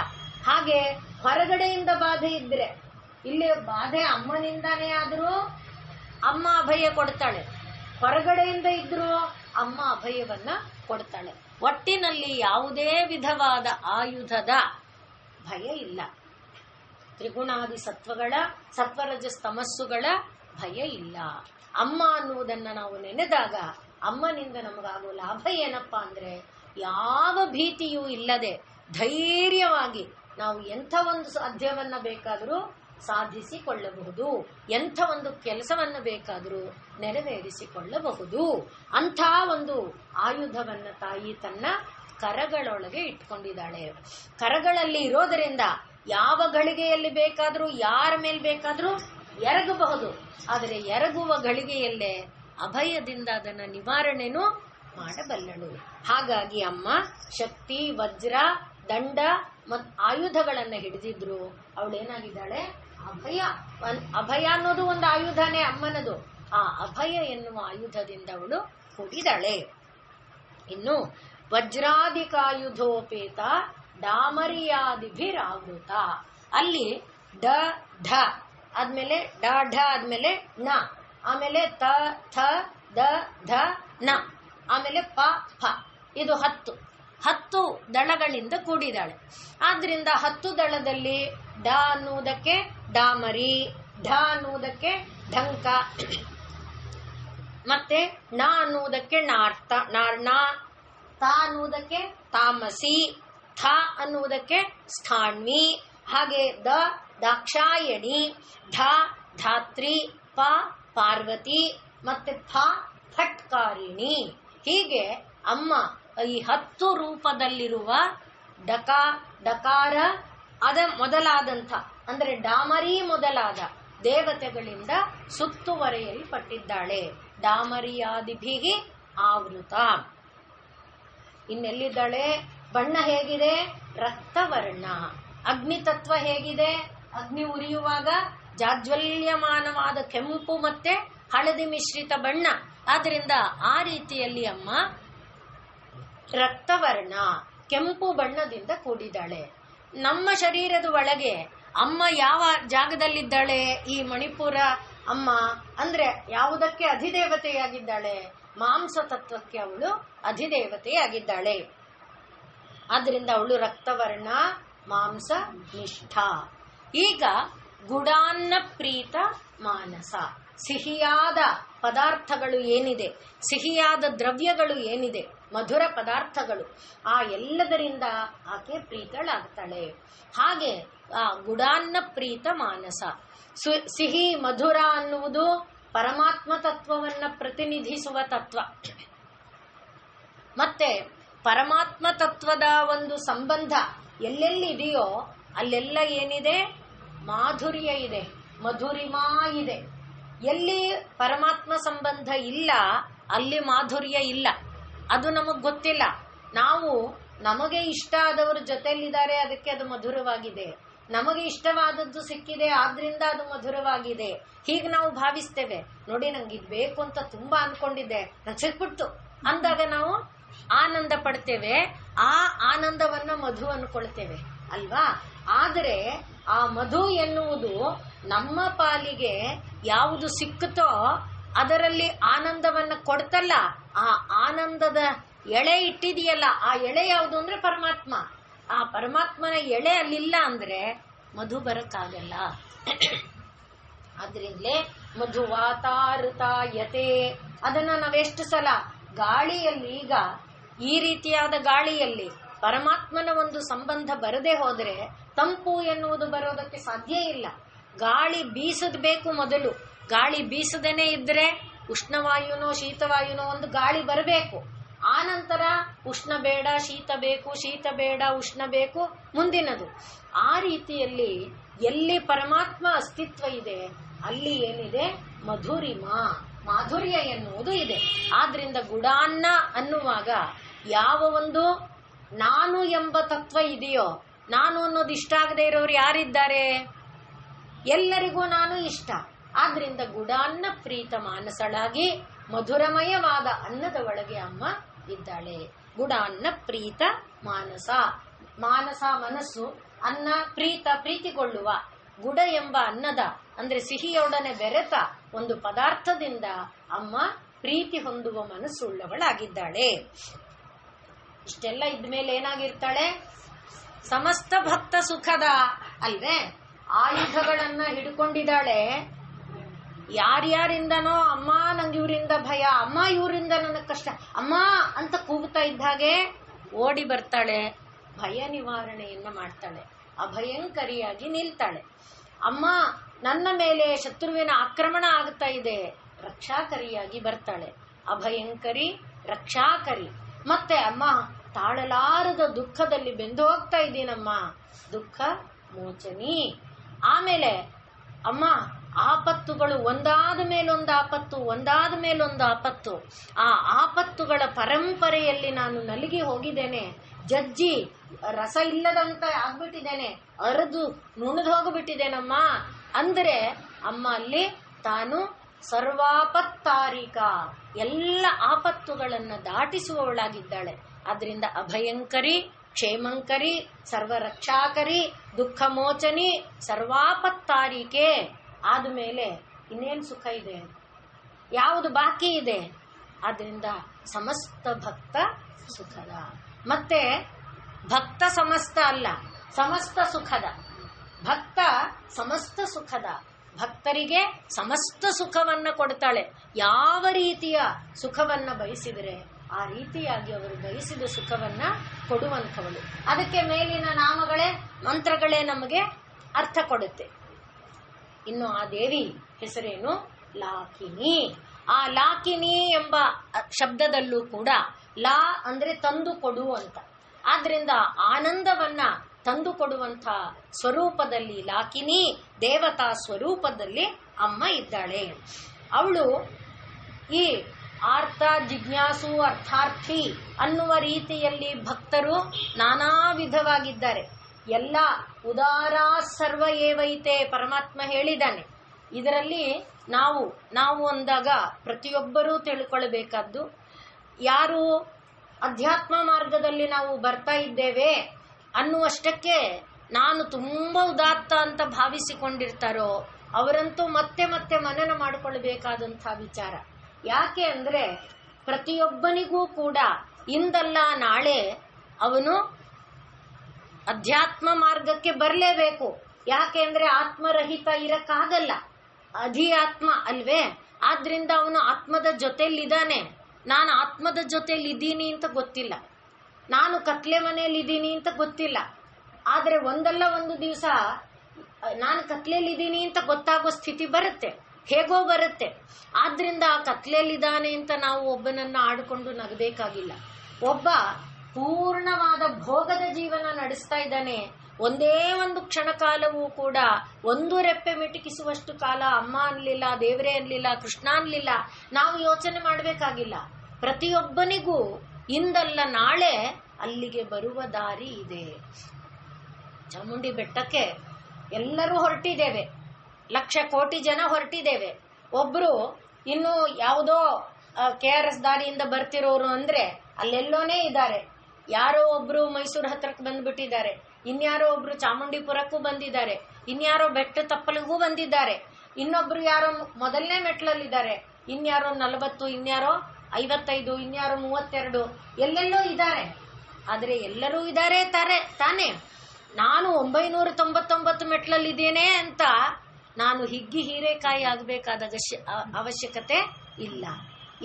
ಹಾಗೆ ಹೊರಗಡೆಯಿಂದ ಬಾಧೆ ಇದ್ರೆ, ಇಲ್ಲಿ ಬಾಧೆ ಅಮ್ಮನಿಂದಾನೇ ಆದ್ರೂ ಅಮ್ಮ ಅಭಯ ಕೊಡ್ತಾಳೆ, ಹೊರಗಡೆಯಿಂದ ಇದ್ರೂ ಅಮ್ಮ ಅಭಯವನ್ನ ಕೊಡ್ತಾಳೆ. ಒಟ್ಟಿನಲ್ಲಿ ಯಾವುದೇ ವಿಧವಾದ ಆಯುಧದ ಭಯ ಇಲ್ಲ. ತ್ರಿಗುಣಾದಿ ಸತ್ವಗಳ, ಸತ್ವರಜಸ್ ತಮಸ್ಸುಗಳ ಭಯ ಇಲ್ಲ. ಅಮ್ಮ ಅನ್ನುವುದನ್ನ ನಾವು ನೆನೆದಾಗ ಅಮ್ಮನಿಂದ ನಮಗಾಗೋ ಲಾಭ ಏನಪ್ಪಾ ಅಂದ್ರೆ, ಯಾವ ಭೀತಿಯೂ ಇಲ್ಲದೆ ಧೈರ್ಯವಾಗಿ ನಾವು ಎಂಥ ಒಂದು ಸಾಧ್ಯವನ್ನ ಬೇಕಾದರೂ ಸಾಧಿಸಿಕೊಳ್ಳಬಹುದು, ಎಂಥ ಒಂದು ಕೆಲಸವನ್ನ ಬೇಕಾದರೂ ನೆರವೇರಿಸಿಕೊಳ್ಳಬಹುದು. ಅಂಥ ಒಂದು ಆಯುಧವನ್ನ ತಾಯಿ ತನ್ನ ಕರಗಳೊಳಗೆ ಇಟ್ಕೊಂಡಿದ್ದಾಳೆ. ಕರಗಳಲ್ಲಿ ಇರೋದರಿಂದ ಯಾವ ಗಳಿಗೆಯಲ್ಲಿ ಬೇಕಾದರೂ ಯಾರ ಮೇಲೆ ಬೇಕಾದರೂ ಎರಗಬಹುದು. ಆದರೆ ಎರಗುವ ಗಳಿಗೆಯಲ್ಲೇ ಅಭಯದಿಂದ ಅದನ್ನ ನಿವಾರಣೆನೂ ಮಾಡಬಲ್ಲಳು. ಹಾಗಾಗಿ ಅಮ್ಮ ಶಕ್ತಿ, ವಜ್ರ, ದಂಡ ಮತ್ತು ಆಯುಧಗಳನ್ನ ಹಿಡಿದಿದ್ರು ಅವಳೇನಾಗಿದ್ದಾಳೆ, ಅಭಯ ಅನ್ನೋದು ಒಂದು ಆಯುಧನೇ ಅಮ್ಮನದು. ಆ ಅಭಯ ಎನ್ನುವ ಆಯುಧದಿಂದ ಅವಳು ಕೂಡಿದಾಳೆ. ಇನ್ನು ವಜ್ರಾಧಿಕಾಯುಧೋಪೇತ ಡಾಮರಿಯಾದಿಭಿರಾವೃತ. ಅಲ್ಲಿ ಡ ಢ ಆದ್ಮೇಲೆ ಡ ಢ ಆದ್ಮೇಲೆ ನ, ಆಮೇಲೆ ತ ಥ ದ ಧ ನ, ಆಮೇಲೆ ಪ ಫ. ಇದು 10 ದಳಗಳಿಂದ ಕೂಡಿದಾಳೆ. ಆದ್ರಿಂದ 10 ದಳದಲ್ಲಿ ಡ ಅನ್ನುವುದಕ್ಕೆ ಡಾಮರಿ, ಢ ಅನ್ನುವುದಕ್ಕೆ ಢಂಕ, ಮತ್ತೆ ನ ಅನ್ನುವುದಕ್ಕೆ ನಾರ್ಣ, ತ ಅನ್ನುವುದಕ್ಕೆ ತಾಮಸಿ, ಥ ಅನ್ನುವುದಕ್ಕೆ ಸ್ಥಾಣ್ವಿ, ಹಾಗೆ ದಾಕ್ಷಾಯಣಿ, ಧ ಧಾತ್ರಿ, ಪ ಪಾರ್ವತಿ, ಮತ್ತೆ ಫ ಫಟ್ಕಾರಿಣಿ. ಹೀಗೆ ಅಮ್ಮ ಈ 10 ರೂಪದಲ್ಲಿರುವ ಡಕಾರ ಅದ ಮೊದಲಾದಂಥ ಅಂದ್ರೆ ಡಾಮರಿ ಮೊದಲಾದ ದೇವತೆಗಳಿಂದ ಸುತ್ತುವರೆಯಲ್ಪಟ್ಟಿದ್ದಾಳೆ. ಡಾಮರಿಯಾದಿಭಿಹಿ ಆವೃತ. ಇನ್ನೆಲ್ಲಿದ್ದಾಳೆ? ಬಣ್ಣ ಹೇಗಿದೆ? ರಕ್ತವರ್ಣ. ಅಗ್ನಿ ತತ್ವ ಹೇಗಿದೆ? ಅಗ್ನಿ ಉರಿಯುವಾಗ ಜಾಜ್ವಲ್ಯಮಾನವಾದ ಕೆಂಪು ಮತ್ತೆ ಹಳದಿ ಮಿಶ್ರಿತ ಬಣ್ಣ. ಆದ್ರಿಂದ ಆ ರೀತಿಯಲ್ಲಿ ಅಮ್ಮ ರಕ್ತವರ್ಣ, ಕೆಂಪು ಬಣ್ಣದಿಂದ ಕೂಡಿದ್ದಾಳೆ. ನಮ್ಮ ಶರೀರದ ಒಳಗೆ ಅಮ್ಮ ಯಾವ ಜಾಗದಲ್ಲಿದ್ದಾಳೆ? ಈ ಮಣಿಪುರ ಅಮ್ಮ ಅಂದ್ರೆ ಯಾವುದಕ್ಕೆ ಅಧಿದೇವತೆಯಾಗಿದ್ದಾಳೆ? ಮಾಂಸ ತತ್ವಕ್ಕೆ ಅವಳು ಅಧಿದೇವತೆಯಾಗಿದ್ದಾಳೆ. ಆದ್ರಿಂದ ಅವಳು ರಕ್ತವರ್ಣ, ಮಾಂಸ ನಿಷ್ಠ. ಈಗ ಗುಡಾನ್ನ ಪ್ರೀತ ಮಾನಸ, ಸಿಹಿಯಾದ ಪದಾರ್ಥಗಳು ಏನಿದೆ, ಸಿಹಿಯಾದ ದ್ರವ್ಯಗಳು ಏನಿದೆ, ಮಧುರ ಪದಾರ್ಥಗಳು, ಆ ಎಲ್ಲದರಿಂದ ಆಕೆ ಪ್ರೀತಳಾಗ್ತಾಳೆ. ಹಾಗೆ ಆ ಗುಡಾನ್ನ ಪ್ರೀತ ಮಾನಸ, ಸಿಹಿ ಮಧುರ ಅನ್ನುವುದು ಪರಮಾತ್ಮ ತತ್ವವನ್ನ ಪ್ರತಿನಿಧಿಸುವ ತತ್ವ. ಮತ್ತೆ ಪರಮಾತ್ಮ ತತ್ವದ ಒಂದು ಸಂಬಂಧ ಎಲ್ಲೆಲ್ಲಿದೆಯೋ ಅಲ್ಲೆಲ್ಲ ಏನಿದೆ? ಮಾಧುರ್ಯ ಇದೆ, ಮಧುರಿಮಾ ಇದೆ. ಎಲ್ಲಿ ಪರಮಾತ್ಮ ಸಂಬಂಧ ಇಲ್ಲ ಅಲ್ಲಿ ಮಾಧುರ್ಯ ಇಲ್ಲ. ಅದು ನಮಗ್ ಗೊತ್ತಿಲ್ಲ. ನಾವು ನಮಗೆ ಇಷ್ಟ ಆದವರ ಜೊತೆಯಲ್ಲಿದ್ದಾರೆ, ಅದಕ್ಕೆ ಅದು ಮಧುರವಾಗಿದೆ. ನಮಗೆ ಇಷ್ಟವಾದದ್ದು ಸಿಕ್ಕಿದೆ, ಆದ್ರಿಂದ ಅದು ಮಧುರವಾಗಿದೆ. ಹೀಗೆ ನಾವು ಭಾವಿಸ್ತೇವೆ. ನೋಡಿ, ನಂಗೆ ಇದು ಬೇಕು ಅಂತ ತುಂಬಾ ಅನ್ಕೊಂಡಿದ್ದೆ, ನಂಗೆ ಸಿಕ್ಬಿಡ್ತು ಅಂದಾಗ ನಾವು ಆನಂದ ಪಡ್ತೇವೆ. ಆ ಆನಂದವನ್ನ ಮಧು ಅನ್ಕೊಳ್ತೇವೆ ಅಲ್ವಾ? ಆದರೆ ಆ ಮಧು ಎನ್ನುವುದು ನಮ್ಮ ಪಾಲಿಗೆ ಯಾವುದು ಸಿಕ್ಕುತ್ತೋ ಅದರಲ್ಲಿ ಆನಂದವನ್ನ ಕೊಡ್ತಲ್ಲ, ಆ ಆನಂದದ ಎಳೆ ಇಟ್ಟಿದೆಯಲ್ಲ, ಆ ಎಳೆ ಯಾವುದು ಅಂದ್ರೆ ಪರಮಾತ್ಮ. ಆ ಪರಮಾತ್ಮನ ಎಳೆ ಅಲ್ಲಿಲ್ಲ ಅಂದ್ರೆ ಮಧು ಬರಕ್ಕಾಗಲ್ಲ. ಆದ್ರಿಂದಲೇ ಮಧುವಾತಾರುತಾಯತೆ, ಅದನ್ನ ನಾವೆಷ್ಟು ಸಲ ಗಾಳಿಯಲ್ಲಿ, ಈಗ ಈ ರೀತಿಯಾದ ಗಾಳಿಯಲ್ಲಿ ಪರಮಾತ್ಮನ ಒಂದು ಸಂಬಂಧ ಬರದೆ ಹೋದ್ರೆ ತಂಪು ಎನ್ನುವುದು ಬರೋದಕ್ಕೆ ಸಾಧ್ಯ ಇಲ್ಲ. ಗಾಳಿ ಬೀಸಬೇಕು ಮೊದಲು. ಗಾಳಿ ಬೀಸದೇನೆ ಇದ್ರೆ ಉಷ್ಣವಾಯುನೋ ಶೀತವಾಯುನೋ ಒಂದು ಗಾಳಿ ಬರಬೇಕು. ಆ ನಂತರ ಉಷ್ಣ ಬೇಡ ಶೀತ ಬೇಕು, ಶೀತ ಬೇಡ ಉಷ್ಣ ಬೇಕು, ಮುಂದಿನದು. ಆ ರೀತಿಯಲ್ಲಿ ಎಲ್ಲಿ ಪರಮಾತ್ಮ ಅಸ್ತಿತ್ವ ಇದೆ ಅಲ್ಲಿ ಏನಿದೆ? ಮಧುರಿಮಾ, ಮಾಧುರ್ಯ ಎನ್ನುವುದು ಇದೆ. ಆದ್ರಿಂದ ಗುಡಾನ್ನ ಅನ್ನುವಾಗ ಯಾವ ಒಂದು ನಾನು ಎಂಬ ತತ್ವ ಇದೆಯೋ, ನಾನು ಅನ್ನೋದು ಇಷ್ಟ ಆಗದೆ ಇರೋರು ಯಾರಿದ್ದಾರೆ? ಎಲ್ಲರಿಗೂ ನಾನು ಇಷ್ಟ. ಆದ್ರಿಂದ ಗುಡಾನ್ನ ಪ್ರೀತ ಮಾನಸಳಾಗಿ ಮಧುರಮಯವಾದ ಅನ್ನದ ಒಳಗೆ ಅಮ್ಮ ಇದ್ದಾಳೆ. ಗುಡಾನ್ನ ಪ್ರೀತ ಮಾನಸ, ಮಾನಸ ಮನಸ್ಸು, ಅನ್ನ ಪ್ರೀತ ಪ್ರೀತಿಗೊಳ್ಳುವ, ಗುಡ ಎಂಬ ಅನ್ನದ ಅಂದ್ರೆ ಸಿಹಿಯೊಡನೆ ಬೆರೆತ ಒಂದು ಪದಾರ್ಥದಿಂದ ಅಮ್ಮ ಪ್ರೀತಿ ಹೊಂದುವ ಮನಸ್ಸುಳ್ಳವಳಾಗಿದ್ದಾಳೆ. ಇಷ್ಟೆಲ್ಲ ಇದ್ಮೇಲೆ ಏನಾಗಿರ್ತಾಳೆ? ಸಮಸ್ತ ಭಕ್ತ ಸುಖದ ಅಲ್ವೇ? ಆಯುಧಗಳನ್ನ ಹಿಡ್ಕೊಂಡಿದ್ದಾಳೆ. ಯಾರ್ಯಾರಿಂದನೋ ಅಮ್ಮ ನಂಗೆ ಇವರಿಂದ ಭಯ, ಅಮ್ಮ ಇವರಿಂದ ನನಗೆ ಕಷ್ಟ, ಅಮ್ಮ ಅಂತ ಕೂಗುತ್ತಾ ಇದ್ದಾಗೆ ಓಡಿ ಬರ್ತಾಳೆ, ಭಯ ನಿವಾರಣೆಯನ್ನ ಮಾಡ್ತಾಳೆ, ಅಭಯಂಕರಿಯಾಗಿ ನಿಲ್ತಾಳೆ. ಅಮ್ಮ ನನ್ನ ಮೇಲೆ ಶತ್ರುವಿನ ಆಕ್ರಮಣ ಆಗ್ತಾ ಇದೆ, ರಕ್ಷಾಕರಿಯಾಗಿ ಬರ್ತಾಳೆ, ಅಭಯಂಕರಿ ರಕ್ಷಾಕರಿ. ಮತ್ತೆ ಅಮ್ಮ ತಾಳಲಾರದ ದುಃಖದಲ್ಲಿ ಬೆಂದು ಹೋಗ್ತಾ ಇದ್ದೀನಮ್ಮ, ದುಃಖ ಮೋಚನಿ. ಆಮೇಲೆ ಅಮ್ಮ ಆಪತ್ತುಗಳು ಒಂದಾದ ಮೇಲೊಂದು ಆಪತ್ತು, ಒಂದಾದ ಮೇಲೊಂದು ಆಪತ್ತು, ಆ ಆಪತ್ತುಗಳ ಪರಂಪರೆಯಲ್ಲಿ ನಾನು ನಲುಗಿ ಹೋಗಿದ್ದೇನೆ, ಜಜ್ಜಿ ರಸ ಇಲ್ಲದಂತ ಆಗ್ಬಿಟ್ಟಿದ್ದೇನೆ, ಅರದು ನುಣಿದು ಹೋಗ್ಬಿಟ್ಟಿದ್ದೇನಮ್ಮ ಅಂದ್ರೆ ಅಮ್ಮ ಅಲ್ಲಿ ತಾನು ಸರ್ವಾಪತ್ತಾರಿಕ, ಎಲ್ಲ ಆಪತ್ತುಗಳನ್ನ ದಾಟಿಸುವವಳಾಗಿದ್ದಾಳೆ. ಅದರಿಂದ ಅಭಯಂಕರಿ, ಕ್ಷೇಮಂಕರಿ, ಸರ್ವರಕ್ಷಾಕರಿ, ದುಃಖ ಮೋಚನಿ, ಸರ್ವಾಪತ್ತಾರಿಕೆ. ಆದ್ಮೇಲೆ ಇನ್ನೇನು ಸುಖ ಇದೆ? ಯಾವುದು ಬಾಕಿ ಇದೆ? ಆದ್ರಿಂದ ಸಮಸ್ತ ಭಕ್ತ ಸುಖದ. ಮತ್ತೆ ಭಕ್ತ ಸಮಸ್ತ ಅಲ್ಲ, ಸಮಸ್ತ ಸುಖದ. ಭಕ್ತ ಸಮಸ್ತ ಸುಖದ, ಭಕ್ತರಿಗೆ ಸಮಸ್ತ ಸುಖವನ್ನ ಕೊಡ್ತಾಳೆ. ಯಾವ ರೀತಿಯ ಸುಖವನ್ನ ಬಯಸಿದರೆ ಆ ರೀತಿಯಾಗಿ ಅವರು ಬಯಸಿದ ಸುಖವನ್ನ ಕೊಡುವಂಥವಳು. ಅದಕ್ಕೆ ಮೇಲಿನ ನಾಮಗಳೇ, ಮಂತ್ರಗಳೇ ನಮಗೆ ಅರ್ಥ ಕೊಡುತ್ತೆ. ಇನ್ನು ಆ ದೇವಿ ಹೆಸರೇನು? ಲಾಕಿನಿ. ಆ ಲಾಕಿನಿ ಎಂಬ ಶಬ್ದದಲ್ಲೂ ಕೂಡ ಲಾ ಅಂದ್ರೆ ತಂದು ಕೊಡು ಅಂತ. ಆದ್ರಿಂದ ಆನಂದವನ್ನ ತಂದು ಕೊಡುವಂಥ ಸ್ವರೂಪದಲ್ಲಿ ಲಾಕಿನಿ ದೇವತಾ ಸ್ವರೂಪದಲ್ಲಿ ಅಮ್ಮ ಇದ್ದಾಳೆ. ಅವಳು ಈ ಆರ್ಥ ಜಿಜ್ಞಾಸು ಅರ್ಥಾರ್ಥಿ ಅನ್ನುವ ರೀತಿಯಲ್ಲಿ ಭಕ್ತರು ನಾನಾ ವಿಧವಾಗಿದ್ದಾರೆ. ಎಲ್ಲ ಉದಾರ ಸರ್ವ ಏವೈತೆ ಪರಮಾತ್ಮ ಹೇಳಿದ್ದಾನೆ. ಇದರಲ್ಲಿ ನಾವು ಅಂದಾಗ ಪ್ರತಿಯೊಬ್ಬರೂ ತಿಳ್ಕೊಳ್ಬೇಕಾದ್ದು, ಯಾರು ಅಧ್ಯಾತ್ಮ ಮಾರ್ಗದಲ್ಲಿ ನಾವು ಬರ್ತಾ ಇದ್ದೇವೆ ಅನ್ನುವಷ್ಟಕ್ಕೆ ನಾನು ತುಂಬಾ ಉದಾತ್ತ ಅಂತ ಭಾವಿಸಿಕೊಂಡಿರ್ತಾರೋ ಅವರಂತೂ ಮತ್ತೆ ಮತ್ತೆ ಮನನ ಮಾಡಿಕೊಳ್ಬೇಕಾದಂತಹ ವಿಚಾರ. ಯಾಕೆ ಅಂದ್ರೆ ಪ್ರತಿಯೊಬ್ಬನಿಗೂ ಕೂಡ ಇಂದಲ್ಲ ನಾಳೆ ಅವನು ಅಧ್ಯಾತ್ಮ ಮಾರ್ಗಕ್ಕೆ ಬರಲೇಬೇಕು. ಯಾಕೆ ಅಂದ್ರೆ ಆತ್ಮರಹಿತ ಇರಕ್ಕಾಗಲ್ಲ, ಅಧಿಯಾತ್ಮ ಅಲ್ವೇ. ಆದ್ರಿಂದ ಅವನು ಆತ್ಮದ ಜೊತೆಲಿದ್ದಾನೆ. ನಾನು ಆತ್ಮದ ಜೊತೆಲಿದ್ದೀನಿ ಅಂತ ಗೊತ್ತಿಲ್ಲ, ನಾನು ಕತ್ಲೆ ಮನೆಯಲ್ಲಿದ್ದೀನಿ ಅಂತ ಗೊತ್ತಿಲ್ಲ. ಆದ್ರೆ ಒಂದಲ್ಲ ಒಂದು ದಿವಸ ನಾನು ಕತ್ಲೆಯಲ್ಲಿದ್ದೀನಿ ಅಂತ ಗೊತ್ತಾಗೋ ಸ್ಥಿತಿ ಬರುತ್ತೆ, ಹೇಗೋ ಬರುತ್ತೆ. ಆದ್ರಿಂದ ಆ ಕತ್ಲೆಯಲ್ಲಿದ್ದಾನೆ ಅಂತ ನಾವು ಒಬ್ಬನನ್ನ ಆಡಿಕೊಂಡು ನಗಬೇಕಾಗಿಲ್ಲ. ಒಬ್ಬ ಪೂರ್ಣವಾದ ಭೋಗದ ಜೀವನ ನಡೆಸ್ತಾ ಇದ್ದಾನೆ, ಒಂದೇ ಒಂದು ಕ್ಷಣ ಕಾಲವೂ ಕೂಡ ಒಂದು ರೆಪ್ಪೆ ಮಿಟುಕಿಸುವಷ್ಟು ಕಾಲ ಅಮ್ಮ ಅನ್ಲಿಲ್ಲ, ದೇವರೇ ಅನ್ಲಿಲ್ಲ, ಕೃಷ್ಣ ಅನ್ಲಿಲ್ಲ, ನಾವು ಯೋಚನೆ ಮಾಡಬೇಕಾಗಿಲ್ಲ. ಪ್ರತಿಯೊಬ್ಬನಿಗೂ ಇಂದಲ್ಲ ನಾಳೆ ಅಲ್ಲಿಗೆ ಬರುವ ದಾರಿ ಇದೆ. ಚಾಮುಂಡಿ ಬೆಟ್ಟಕ್ಕೆ ಎಲ್ಲರೂ ಹೊರಟಿದ್ದೇವೆ, ಲಕ್ಷ ಕೋಟಿ ಜನ ಹೊರಟಿದ್ದೇವೆ. ಒಬ್ರು ಇನ್ನು ಯಾವುದೋ KRS ದಾರಿಯಿಂದ ಬರ್ತಿರೋರು ಅಂದ್ರೆ ಅಲ್ಲೆಲ್ಲೋನೇ ಇದ್ದಾರೆ. ಯಾರೋ ಒಬ್ರು ಮೈಸೂರು ಹತ್ರಕ್ಕೆ ಬಂದ್ಬಿಟ್ಟಿದ್ದಾರೆ, ಇನ್ಯಾರೋ ಒಬ್ರು ಚಾಮುಂಡಿಪುರಕ್ಕೂ ಬಂದಿದ್ದಾರೆ, ಇನ್ಯಾರೋ ಬೆಟ್ಟ ತಪ್ಪಲಿಗೂ ಬಂದಿದ್ದಾರೆ, ಇನ್ನೊಬ್ರು ಯಾರೋ ಮೊದಲನೇ ಮೆಟ್ಲಲ್ಲಿದ್ದಾರೆ, ಇನ್ಯಾರೋ 40, ಇನ್ಯಾರೋ 55, ಇನ್ಯಾರೋ 32, ಎಲ್ಲೆಲ್ಲೋ ಇದ್ದಾರೆ. ಆದ್ರೆ ಎಲ್ಲರೂ ಇದ್ದಾರೆ ತಾನೇ. ನಾನು 999 ಮೆಟ್ಲಲ್ಲಿದ್ದೇನೆ ಅಂತ ನಾನು ಹಿಗ್ಗಿ ಹೀರೆಕಾಯಿ ಆಗಬೇಕಾದ ಅವಶ್ಯಕತೆ ಇಲ್ಲ.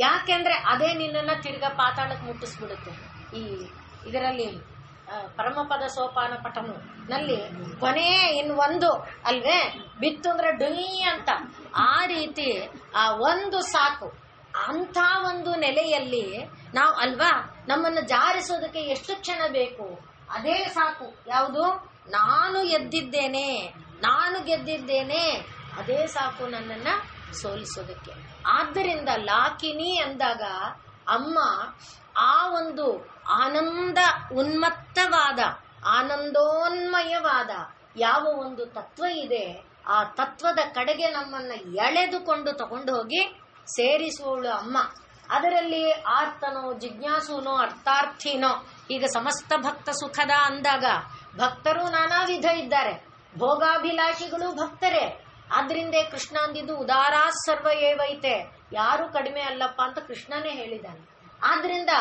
ಯಾಕೆಂದ್ರೆ ಅದೇ ನಿನ್ನನ್ನ ತಿರ್ಗಾ ಪಾತಾಳಕ್ಕೆ ಮುಟ್ಟಿಸ್ಬಿಡುತ್ತೆ. ಇದರಲ್ಲಿ ಪರಮಪದ ಸೋಪಾನ ಪಠನು ನಲ್ಲಿ ಕೊನೆ ಒಂದು ಅಲ್ವೇ, ಬಿತ್ತು ಅಂದ್ರೆ ಡುಯ್ ಅಂತ, ಆ ರೀತಿ ಆ ಒಂದು ಸಾಕು. ಅಂಥ ಒಂದು ನೆಲೆಯಲ್ಲಿ ನಾವು ಅಲ್ವಾ ನಮ್ಮನ್ನು ಜಾರಿಸೋದಕ್ಕೆ ಎಷ್ಟು ಕ್ಷಣ ಬೇಕು, ಅದೇ ಸಾಕು. ಯಾವುದು? ನಾನು ಗೆದ್ದಿದ್ದೇನೆ, ಅದೇ ಸಾಕು ನನ್ನನ್ನ ಸೋಲಿಸೋದಕ್ಕೆ. ಆದ್ದರಿಂದ ಲಾಕಿನಿ ಅಂದಾಗ ಅಮ್ಮ ಆ ಒಂದು ಆನಂದ ಉನ್ಮತ್ತವಾದ ಆನಂದೋನ್ಮಯವಾದ ಯಾವ ಒಂದು ತತ್ವ ಇದೆ, ಆ ತತ್ವದ ಕಡೆಗೆ ನಮ್ಮನ್ನ ಎಳೆದುಕೊಂಡು ತಗೊಂಡು ಹೋಗಿ ಸೇರಿಸುವವಳು ಅಮ್ಮ. ಅದರಲ್ಲಿ ಆರ್ತನೋ ಜಿಜ್ಞಾಸುನೋ ಅರ್ಥಾರ್ಥಿನೋ, ಈಗ ಸಮಸ್ತ ಭಕ್ತ ಸುಖದ ಅಂದಾಗ ಭಕ್ತರು ನಾನಾ ವಿಧ ಇದ್ದಾರೆ, ಭೋಗಾಭಿಲಾಷಿಗಳು ಭಕ್ತರೇ. ಆದ್ರಿಂದ ಕೃಷ್ಣ ಅಂದಿದ್ದು ಉದಾರಾ ಸರ್ವ ಏವೈತೆ, ಯಾರು ಕಡಿಮೆ ಅಲ್ಲಪ್ಪ ಅಂತ ಕೃಷ್ಣನೇ ಹೇಳಿದ್ದಾನೆ. ಆದ್ರಿಂದ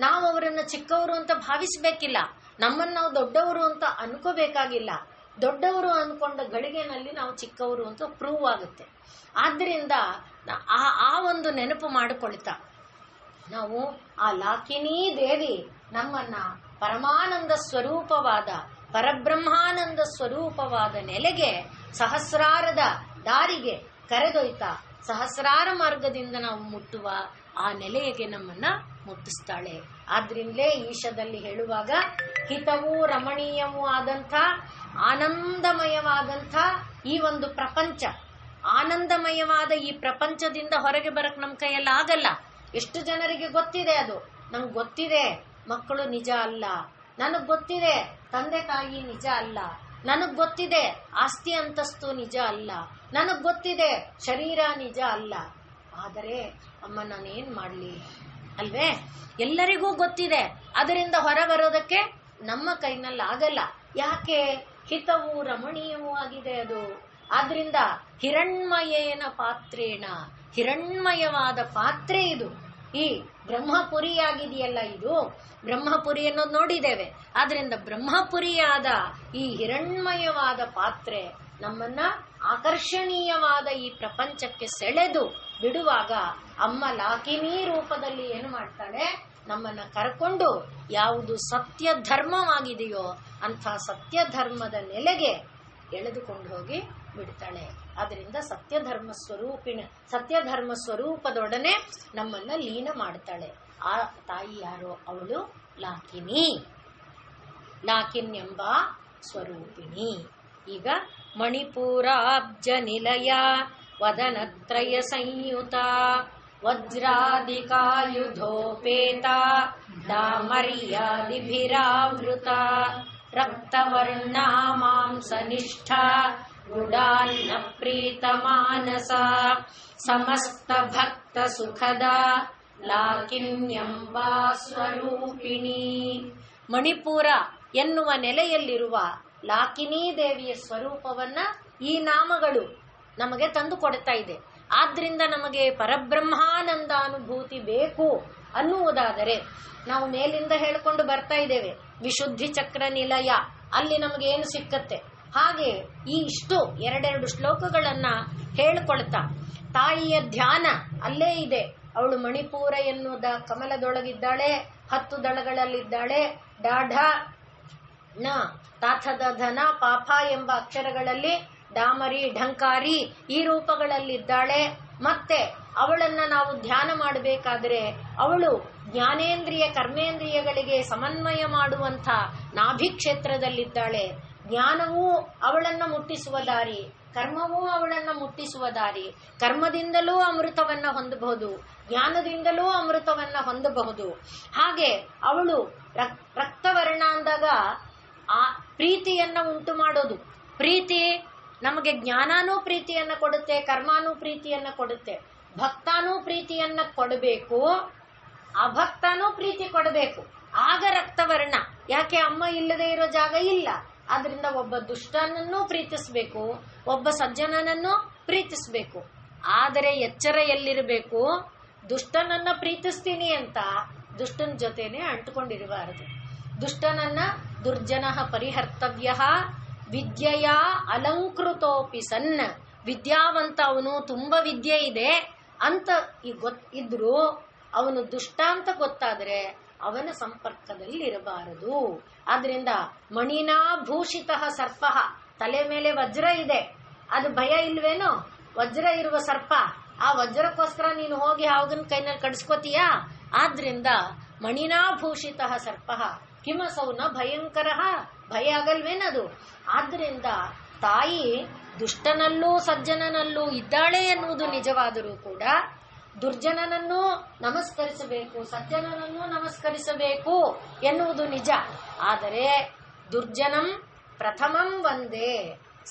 ನಾವು ಅವರನ್ನ ಚಿಕ್ಕವರು ಅಂತ ಭಾವಿಸ್ಬೇಕಿಲ್ಲ, ನಮ್ಮನ್ನ ನಾವು ದೊಡ್ಡವರು ಅಂತ ಅನ್ಕೋಬೇಕಾಗಿಲ್ಲ. ದೊಡ್ಡವರು ಅನ್ಕೊಂಡ ಗಳಿಗೆನಲ್ಲಿ ನಾವು ಚಿಕ್ಕವರು ಅಂತ ಪ್ರೂವ್ ಆಗುತ್ತೆ. ಆದ್ರಿಂದ ಆ ಒಂದು ನೆನಪು ಮಾಡಿಕೊಳ್ತಾ ನಾವು ಆ ಲಾಕಿನಿ ದೇವಿ ನಮ್ಮನ್ನ ಪರಮಾನಂದ ಸ್ವರೂಪವಾದ ಪರಬ್ರಹ್ಮಾನಂದ ಸ್ವರೂಪವಾದ ನೆಲೆಗೆ, ಸಹಸ್ರಾರದ ದಾರಿಗೆ ಕರೆದೊಯ್ತಾ ಸಹಸ್ರಾರ ಮಾರ್ಗದಿಂದ ನಾವು ಮುಟ್ಟುವ ಆ ನೆಲೆಗೆ ನಮ್ಮನ್ನ ಮುಟ್ಟಿಸ್ತಾಳೆ. ಆದ್ರಿಂದಲೇ ಈಶದಲ್ಲಿ ಹೇಳುವಾಗ ಹಿತವೂ ರಮಣೀಯವೂ ಆದಂಥ ಆನಂದಮಯವಾದಂಥ ಈ ಒಂದು ಪ್ರಪಂಚ, ಆನಂದಮಯವಾದ ಈ ಪ್ರಪಂಚದಿಂದ ಹೊರಗೆ ಬರಕ್ ನಮ್ಮ ಕೈಯಲ್ಲಿ ಆಗಲ್ಲ. ಎಷ್ಟು ಜನರಿಗೆ ಗೊತ್ತಿದೆ ಅದು? ನಂಗೆ ಗೊತ್ತಿದೆ ಮಕ್ಕಳು ನಿಜ ಅಲ್ಲ, ನನಗ್ ಗೊತ್ತಿದೆ ತಂದೆ ತಾಯಿ ನಿಜ ಅಲ್ಲ, ನನಗ್ ಗೊತ್ತಿದೆ ಆಸ್ತಿ ಅಂತಸ್ತು ನಿಜ ಅಲ್ಲ, ನನಗ್ ಗೊತ್ತಿದೆ ಶರೀರ ನಿಜ ಅಲ್ಲ. ಆದರೆ ಅಮ್ಮ ನಾನೇನ್ ಮಾಡ್ಲಿ ಅಲ್ವೇ? ಎಲ್ಲರಿಗೂ ಗೊತ್ತಿದೆ, ಅದರಿಂದ ಹೊರ ಬರೋದಕ್ಕೆ ನಮ್ಮ ಕೈನಲ್ಲಿ ಆಗಲ್ಲ. ಯಾಕೆ? ಹಿತವೂ ರಮಣೀಯವೂ ಆಗಿದೆ ಅದು. ಆದ್ರಿಂದ ಹಿರಣ್ಮಯೇನ ಪಾತ್ರೇಣ, ಹಿರಣ್ಮಯವಾದ ಪಾತ್ರೆ ಇದು. ಈ ಬ್ರಹ್ಮಪುರಿಯಾಗಿದೆಯಲ್ಲ, ಇದು ಬ್ರಹ್ಮಪುರಿ ಅನ್ನೋದು ನೋಡಿದ್ದೇವೆ. ಆದ್ರಿಂದ ಬ್ರಹ್ಮಪುರಿಯಾದ ಈ ಹಿರಣ್ಮಯವಾದ ಪಾತ್ರೆ ನಮ್ಮನ್ನ ಆಕರ್ಷಣೀಯವಾದ ಈ ಪ್ರಪಂಚಕ್ಕೆ ಸೆಳೆದು ಬಿಡುವಾಗ ಅಮ್ಮ ಲಾಕಿನಿ ರೂಪದಲ್ಲಿ ಏನು ಮಾಡ್ತಾಳೆ? ನಮ್ಮನ್ನ ಕರ್ಕೊಂಡು ಯಾವುದು ಸತ್ಯ ಧರ್ಮವಾಗಿದೆಯೋ ಅಂಥ ಸತ್ಯ ಧರ್ಮದ ನೆಲೆಗೆ ಎಳೆದುಕೊಂಡು ಹೋಗಿ ಬಿಡ್ತಾಳೆ. ಅದರಿಂದ ಸತ್ಯ ಧರ್ಮ ಸ್ವರೂಪದೊಡನೆ ನಮ್ಮನ್ನ ಲೀನ ಮಾಡ್ತಾಳೆ. ಆ ತಾಯಿ ಯಾರೋ? ಅವಳು ಲಾಕಿನ್ಯೆಂಬ ಸ್ವರೂಪಿಣಿ. ಈಗ ಮಣಿಪೂರಾಬ್ಜ ನಿಲಯ ವದನತ್ರಯ ಸಂಯುತ ವಜ್ರಾದಿಕಾಯುಧೋಪೇತ ಡಾಮರ್ಯಾದಿಭಿರಾವೃತ ರಕ್ತವರ್ಣ ಮಾಂಸನಿಷ್ಠ ಗುಡಾನ್ನ ಪ್ರೀತ ಮಾನಸ ಸಮಸ್ತ ಭಕ್ತ ಸುಖದ ಲಾಕಿನ್ಯಂಬ ಸ್ವರೂಪಿಣಿ. ಮಣಿಪುರ ಎನ್ನುವ ನೆಲೆಯಲ್ಲಿರುವ ಲಾಕಿನಿ ದೇವಿಯ ಸ್ವರೂಪವನ್ನ ಈ ನಾಮಗಳು ನಮಗೆ ತಂದು ಕೊಡ್ತಾ ಇದೆ. ಆದ್ರಿಂದ ನಮಗೆ ಪರಬ್ರಹ್ಮಾನಂದ ಅನುಭೂತಿ ಬೇಕು ಅನ್ನುವುದಾದರೆ ನಾವು ಮೇಲಿಂದ ಹೇಳ್ಕೊಂಡು ಬರ್ತಾ ಇದ್ದೇವೆ ವಿಶುದ್ಧಿ ಚಕ್ರ ನಿಲಯ, ಅಲ್ಲಿ ನಮಗೆ ಏನು ಸಿಕ್ಕತ್ತೆ. ಹಾಗೆ ಈ ಇಷ್ಟು ಎರಡೆರಡು ಶ್ಲೋಕಗಳನ್ನ ಹೇಳ್ಕೊಳ್ತಾ ತಾಯಿಯ ಧ್ಯಾನ ಅಲ್ಲೇ ಇದೆ. ಅವಳು ಮಣಿಪುರ ಎನ್ನುವುದ ಕಮಲದೊಳಗಿದ್ದಾಳೆ, 10 ದಳಗಳಲ್ಲಿದ್ದಾಳೆ. ಡಾಢ ನ ತಾಥದ ಧನ ಪಾಪ ಎಂಬ ಅಕ್ಷರಗಳಲ್ಲಿ ಡಾಮರಿ ಢಂಕಾರಿ ಈ ರೂಪಗಳಲ್ಲಿದ್ದಾಳೆ. ಮತ್ತೆ ಅವಳನ್ನ ನಾವು ಧ್ಯಾನ ಮಾಡಬೇಕಾದ್ರೆ ಅವಳು ಜ್ಞಾನೇಂದ್ರಿಯ ಕರ್ಮೇಂದ್ರಿಯಗಳಿಗೆ ಸಮನ್ವಯ ಮಾಡುವಂಥ ನಾಭಿ ಕ್ಷೇತ್ರದಲ್ಲಿದ್ದಾಳೆ. ಜ್ಞಾನವೂ ಅವಳನ್ನ ಮುಟ್ಟಿಸುವ ದಾರಿ, ಕರ್ಮವೂ ಅವಳನ್ನ ಮುಟ್ಟಿಸುವ ದಾರಿ. ಕರ್ಮದಿಂದಲೂ ಅಮೃತವನ್ನ ಹೊಂದಬಹುದು, ಜ್ಞಾನದಿಂದಲೂ ಅಮೃತವನ್ನ ಹೊಂದಬಹುದು. ಹಾಗೆ ಅವಳು ರಕ್ತವರ್ಣ ಅಂದಾಗ ಆ ಪ್ರೀತಿಯನ್ನ ಉಂಟು ಮಾಡೋದು. ಪ್ರೀತಿ ನಮಗೆ ಜ್ಞಾನನೂ ಪ್ರೀತಿಯನ್ನ ಕೊಡುತ್ತೆ, ಕರ್ಮನೂ ಪ್ರೀತಿಯನ್ನ ಕೊಡುತ್ತೆ. ಭಕ್ತನೂ ಪ್ರೀತಿಯನ್ನ ಕೊಡಬೇಕು, ಅಭಕ್ತನೂ ಪ್ರೀತಿ ಕೊಡಬೇಕು. ಆಗ ರಕ್ತವರ್ಣ. ಯಾಕೆ? ಅಮ್ಮ ಇಲ್ಲದೆ ಇರೋ ಜಾಗ ಇಲ್ಲ. ಆದ್ರಿಂದ ಒಬ್ಬ ದುಷ್ಟನನ್ನು ಪ್ರೀತಿಸಬೇಕು, ಒಬ್ಬ ಸಜ್ಜನನನ್ನು ಪ್ರೀತಿಸಬೇಕು. ಆದರೆ ಎಚ್ಚರ ಎಲ್ಲಿರಬೇಕು? ದುಷ್ಟನನ್ನ ಪ್ರೀತಿಸ್ತೀನಿ ಅಂತ ದುಷ್ಟನ ಜೊತೆನೆ ಅಂಟುಕೊಂಡಿರಬಾರದು. ದುಷ್ಟನನ್ನ ದುರ್ಜನ ಪರಿಹರ್ತವ್ಯ ವಿದ್ಯೆಯ ಅಲಂಕೃತೋಪಿ ಸನ್ನ. ವಿದ್ಯಾವಂತ, ಅವನು ತುಂಬಾ ವಿದ್ಯೆ ಇದೆ ಅಂತ ಇದ್ರು ಅವನು ದುಷ್ಟ ಅಂತ ಗೊತ್ತಾದ್ರೆ ಅವನ ಸಂಪರ್ಕದಲ್ಲಿ ಇರಬಾರದು. ಆದ್ರಿಂದ ಮಣಿನಾ ಭೂಷಿತ ಸರ್ಪ, ತಲೆ ಮೇಲೆ ವಜ್ರ ಇದೆ, ಅದು ಭಯ ಇಲ್ವೇನೋ? ವಜ್ರ ಇರುವ ಸರ್ಪ, ಆ ವಜ್ರಕ್ಕೋಸ್ಕರ ನೀನು ಹೋಗಿ ಅವನ ಕೈನಲ್ಲಿ ಕಡಿಸ್ಕೋತೀಯಾ? ಆದ್ರಿಂದ ಮಣಿನಾ ಭೂಷಿತ ಸರ್ಪ ಕಿಮಸೌನ ಭಯಂಕರ, ಭಯ ಆಗಲ್ವೇನದು? ಆದ್ರಿಂದ ತಾಯಿ ದುಷ್ಟನಲ್ಲೂ ಸಜ್ಜನನಲ್ಲೂ ಇದ್ದಾಳೆ ಎನ್ನುವುದು ನಿಜವಾದರೂ ಕೂಡ ದುರ್ಜನನನ್ನು ನಮಸ್ಕರಿಸಬೇಕು, ಸಜ್ಜನನನ್ನು ನಮಸ್ಕರಿಸಬೇಕು ಎನ್ನುವುದು ನಿಜ. ಆದರೆ ದುರ್ಜನಂ ಪ್ರಥಮಂ ವಂದೇ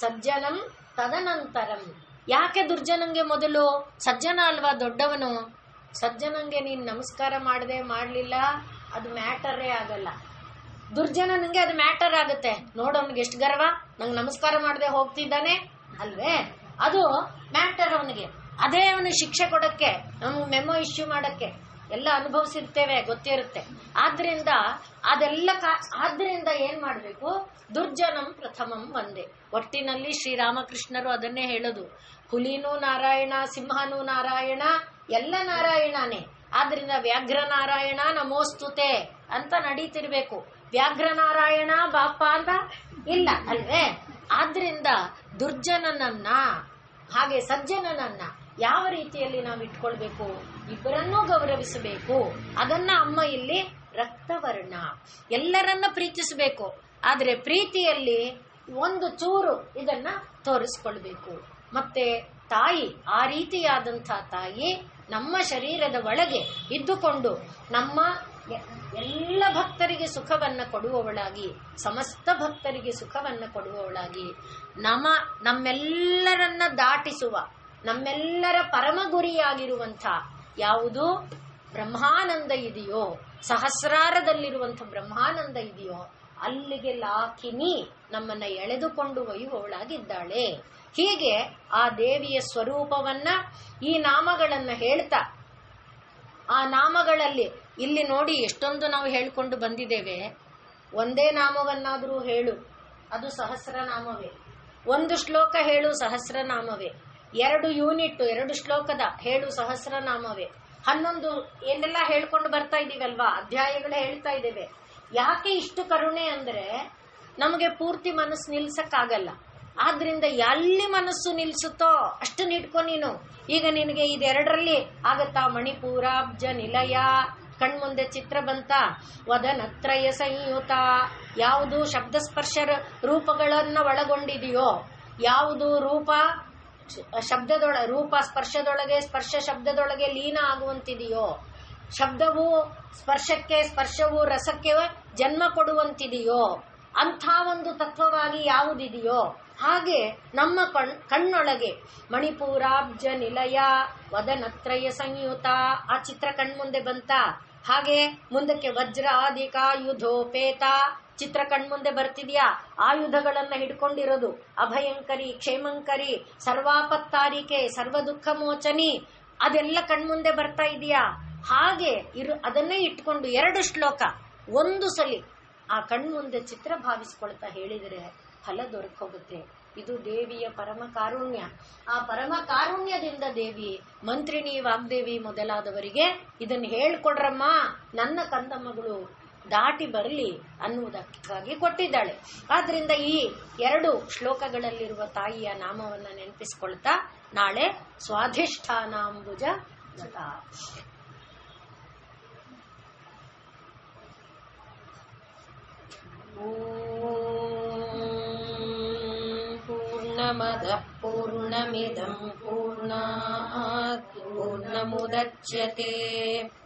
ಸಜ್ಜನಂ ತದನಂತರಂ. ಯಾಕೆ ದುರ್ಜನಂಗೆ ಮೊದಲು? ಸಜ್ಜನ ಅಲ್ವಾ ದೊಡ್ಡವನು. ಸಜ್ಜನಂಗೆ ನೀನು ನಮಸ್ಕಾರ ಮಾಡದೆ ಮಾಡಲಿಲ್ಲ ಅದು ಮ್ಯಾಟರೇ ಆಗಲ್ಲ. ದುರ್ಜನನಿಗೆ ಅದು ಮ್ಯಾಟರ್ ಆಗುತ್ತೆ. ನೋಡೋನ್ಗೆ ಎಷ್ಟು ಗರ್ವ, ನಂಗೆ ನಮಸ್ಕಾರ ಮಾಡದೆ ಹೋಗ್ತಿದ್ದಾನೆ ಅಲ್ವೇ, ಅದು ಮ್ಯಾಟರ್ ಅವನಿಗೆ. ಅದೇ ಅವನಿಗೆ ಶಿಕ್ಷೆ ಕೊಡಕ್ಕೆ, ನಮ್ಗೆ ಮೆಮೊ ಇಶ್ಯೂ ಮಾಡಕ್ಕೆ ಎಲ್ಲ ಅನುಭವಿಸಿರ್ತೇವೆ, ಗೊತ್ತಿರುತ್ತೆ. ಆದ್ರಿಂದ ಅದೆಲ್ಲ ಆದ್ರಿಂದ ಏನ್ ಮಾಡ್ಬೇಕು? ದುರ್ಜನಂ ಪ್ರಥಮಂ ವಂದೇ. ಒಟ್ಟಿನಲ್ಲಿ ಶ್ರೀರಾಮಕೃಷ್ಣರು ಅದನ್ನೇ ಹೇಳೋದು. ಹುಲಿನೂ ನಾರಾಯಣ, ಸಿಂಹನೂ ನಾರಾಯಣ, ಎಲ್ಲ ನಾರಾಯಣನೇ. ಆದ್ರಿಂದ ವ್ಯಾಘ್ರ ನಾರಾಯಣ ನಮೋಸ್ತುತೆ ಅಂತ ನಡೀತಿರ್ಬೇಕು. ವ್ಯಾಘ್ರ ನಾರಾಯಣ ಬಾಪ ಅಂತ ಇಲ್ಲ ಅಲ್ವೇ. ಆದ್ರಿಂದ ದುರ್ಜನನನ್ನ ಹಾಗೆ ಸಜ್ಜನನನ್ನ ಯಾವ ರೀತಿಯಲ್ಲಿ ನಾವು ಇಟ್ಕೊಳ್ಬೇಕು? ಇಬ್ಬರನ್ನೂ ಗೌರವಿಸಬೇಕು. ಅದನ್ನ ಅಮ್ಮ ಇಲ್ಲಿ ರಕ್ತವರ್ಣ, ಎಲ್ಲರನ್ನ ಪ್ರೀತಿಸಬೇಕು. ಆದ್ರೆ ಪ್ರೀತಿಯಲ್ಲಿ ಒಂದು ಚೂರು ಇದನ್ನ ತೋರಿಸ್ಕೊಳ್ಬೇಕು. ಮತ್ತೆ ತಾಯಿ, ಆ ರೀತಿಯಾದಂಥ ತಾಯಿ ನಮ್ಮ ಶರೀರದ ಒಳಗೆ ಇದ್ದುಕೊಂಡು ನಮ್ಮ ಎಲ್ಲ ಭಕ್ತರಿಗೆ ಸುಖವನ್ನ ಕೊಡುವವಳಾಗಿ, ಸಮಸ್ತ ಭಕ್ತರಿಗೆ ಸುಖವನ್ನ ಕೊಡುವವಳಾಗಿ, ನಮ್ಮೆಲ್ಲರನ್ನ ದಾಟಿಸುವ, ನಮ್ಮೆಲ್ಲರ ಪರಮ ಗುರಿಯಾಗಿರುವಂಥ ಯಾವುದು ಬ್ರಹ್ಮಾನಂದ ಇದೆಯೋ, ಸಹಸ್ರಾರದಲ್ಲಿರುವಂಥ ಬ್ರಹ್ಮಾನಂದ ಇದೆಯೋ ಅಲ್ಲಿಗೆ ಲಾಕಿನಿ ನಮ್ಮನ್ನ ಎಳೆದುಕೊಂಡು ಒಯ್ಯುವವಳಾಗಿದ್ದಾಳೆ. ಹೀಗೆ ಆ ದೇವಿಯ ಸ್ವರೂಪವನ್ನ ಈ ನಾಮಗಳನ್ನ ಹೇಳ್ತಾ, ಆ ನಾಮಗಳಲ್ಲಿ ಇಲ್ಲಿ ನೋಡಿ ಎಷ್ಟೊಂದು ನಾವು ಹೇಳ್ಕೊಂಡು ಬಂದಿದ್ದೇವೆ. ಒಂದೇ ನಾಮವನ್ನಾದರೂ ಹೇಳು, ಅದು ಸಹಸ್ರನಾಮವೇ. ಒಂದು ಶ್ಲೋಕ ಹೇಳು, ಸಹಸ್ರನಾಮವೇ. 2 ಯೂನಿಟ್ 2 ಶ್ಲೋಕದ ಹೇಳು, ಸಹಸ್ರನಾಮವೇ. 11 ಏನೆಲ್ಲ ಹೇಳ್ಕೊಂಡು ಬರ್ತಾ ಇದೀವಲ್ವಾ, ಅಧ್ಯಾಯಗಳೇ ಹೇಳ್ತಾ ಇದ್ದೇವೆ. ಯಾಕೆ ಇಷ್ಟು ಕರುಣೆ ಅಂದ್ರೆ ನಮಗೆ ಪೂರ್ತಿ ಮನಸ್ಸು ನಿಲ್ಸಕ್ಕಾಗಲ್ಲ. ಆದ್ರಿಂದ ಎಲ್ಲಿ ಮನಸ್ಸು ನಿಲ್ಸುತ್ತೋ ಅಷ್ಟು ಇಟ್ಕೊ ನೀನು. ಈಗ ನಿನಗೆ ಇದೆರಡರಲ್ಲಿ ಆಗತ್ತಾ? ಮಣಿಪೂರಾಬ್ಜ ನಿಲಯ ಕಣ್ಮುಂದೆ ಚಿತ್ರ ಬಂತ, ವದನತ್ರಯ ಸಂಯುತ, ಯಾವುದು ಶಬ್ದ ಸ್ಪರ್ಶ ರೂಪಗಳನ್ನ ಒಳಗೊಂಡಿದೆಯೋ, ಯಾವುದು ರೂಪ ರೂಪ ಸ್ಪರ್ಶದೊಳಗೆ, ಸ್ಪರ್ಶ ಶಬ್ದದೊಳಗೆ ಲೀನ ಆಗುವಂತಿದೆಯೋ, ಶಬ್ದವು ಸ್ಪರ್ಶಕ್ಕೆ, ಸ್ಪರ್ಶವು ರಸಕ್ಕೆ ಜನ್ಮ ಕೊಡುವಂತಿದೆಯೋ, ಅಂಥ ಒಂದು ತತ್ವವಾಗಿ ಯಾವುದಿದೆಯೋ ಹಾಗೆ ನಮ್ಮ ಕಣ್ಣೊಳಗೆ ಮಣಿಪೂರಾಬ್ಜ ನಿಲಯ ವದನತ್ರಯ ಸಂಯುತ ಆ ಚಿತ್ರ ಕಣ್ಮುಂದೆ ಬಂತ. ಹಾಗೆ ಮುಂದಕ್ಕೆ ವಜ್ರಾಧಿಕಾಯುಧೋಪೇತ ಚಿತ್ರ ಕಣ್ಮುಂದೆ ಬರ್ತಿದ್ಯಾ. ಆಯುಧಗಳನ್ನ ಹಿಡ್ಕೊಂಡಿರೋದು ಅಭಯಂಕರಿ, ಕ್ಷೇಮಂಕರಿ, ಸರ್ವಾಪತ್ತಾರಿಕೆ, ಸರ್ವ ದುಃಖ ಮೋಚನಿ, ಅದೆಲ್ಲ ಕಣ್ಮುಂದೆ ಬರ್ತಾ ಇದೆಯಾ. ಹಾಗೆ ಅದನ್ನೇ ಇಟ್ಕೊಂಡು 2 ಶ್ಲೋಕ ಒಂದು ಸಲಿ ಆ ಕಣ್ಮುಂದೆ ಚಿತ್ರ ಭಾವಿಸ್ಕೊಳ್ತಾ ಹೇಳಿದರೆ ಫಲ ದೊರಕೋಗುತ್ತೆ. ಇದು ದೇವಿಯ ಪರಮ ಕಾರುಣ್ಯ. ಆ ಪರಮ ಕಾರುಣ್ಯದಿಂದ ದೇವಿ ಮಂತ್ರಿಣಿ ವಾಗ್ದೇವಿ ಮೊದಲಾದವರಿಗೆ ಇದನ್ನು ಹೇಳ್ಕೊಡ್ರಮ್ಮ, ನನ್ನ ಕಂದ ಮಗಳು ದಾಟಿ ಬರಲಿ ಅನ್ನುವುದಕ್ಕಾಗಿ ಕೊಟ್ಟಿದ್ದಾಳೆ. ಆದ್ರಿಂದ ಈ 2 ಶ್ಲೋಕಗಳಲ್ಲಿರುವ ತಾಯಿಯ ನಾಮವನ್ನ ನೆನಪಿಸಿಕೊಳ್ತಾ ನಾಳೆ ಸ್ವಾಧಿಷ್ಠಾನಾಂಬುಜ ಜತಾ. पूर्णमदः पूर्णमिदं पूर्णात् पूर्णमुदच्यते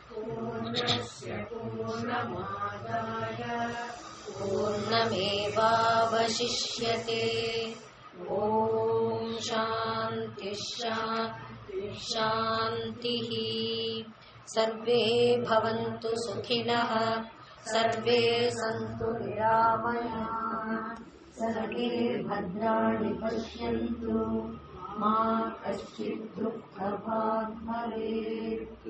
पूर्णस्य पूर्णमादाय पूर्णमेवावशिष्यते. ॐ शान्तिः शान्तिः शान्तिः. सर्वे भवन्तु सुखिनः, सर्वे सन्तु निरामयाः, सर्वे भद्राणि पश्यन्तु, मा कश्चित् दुःखभाग् भवेत्.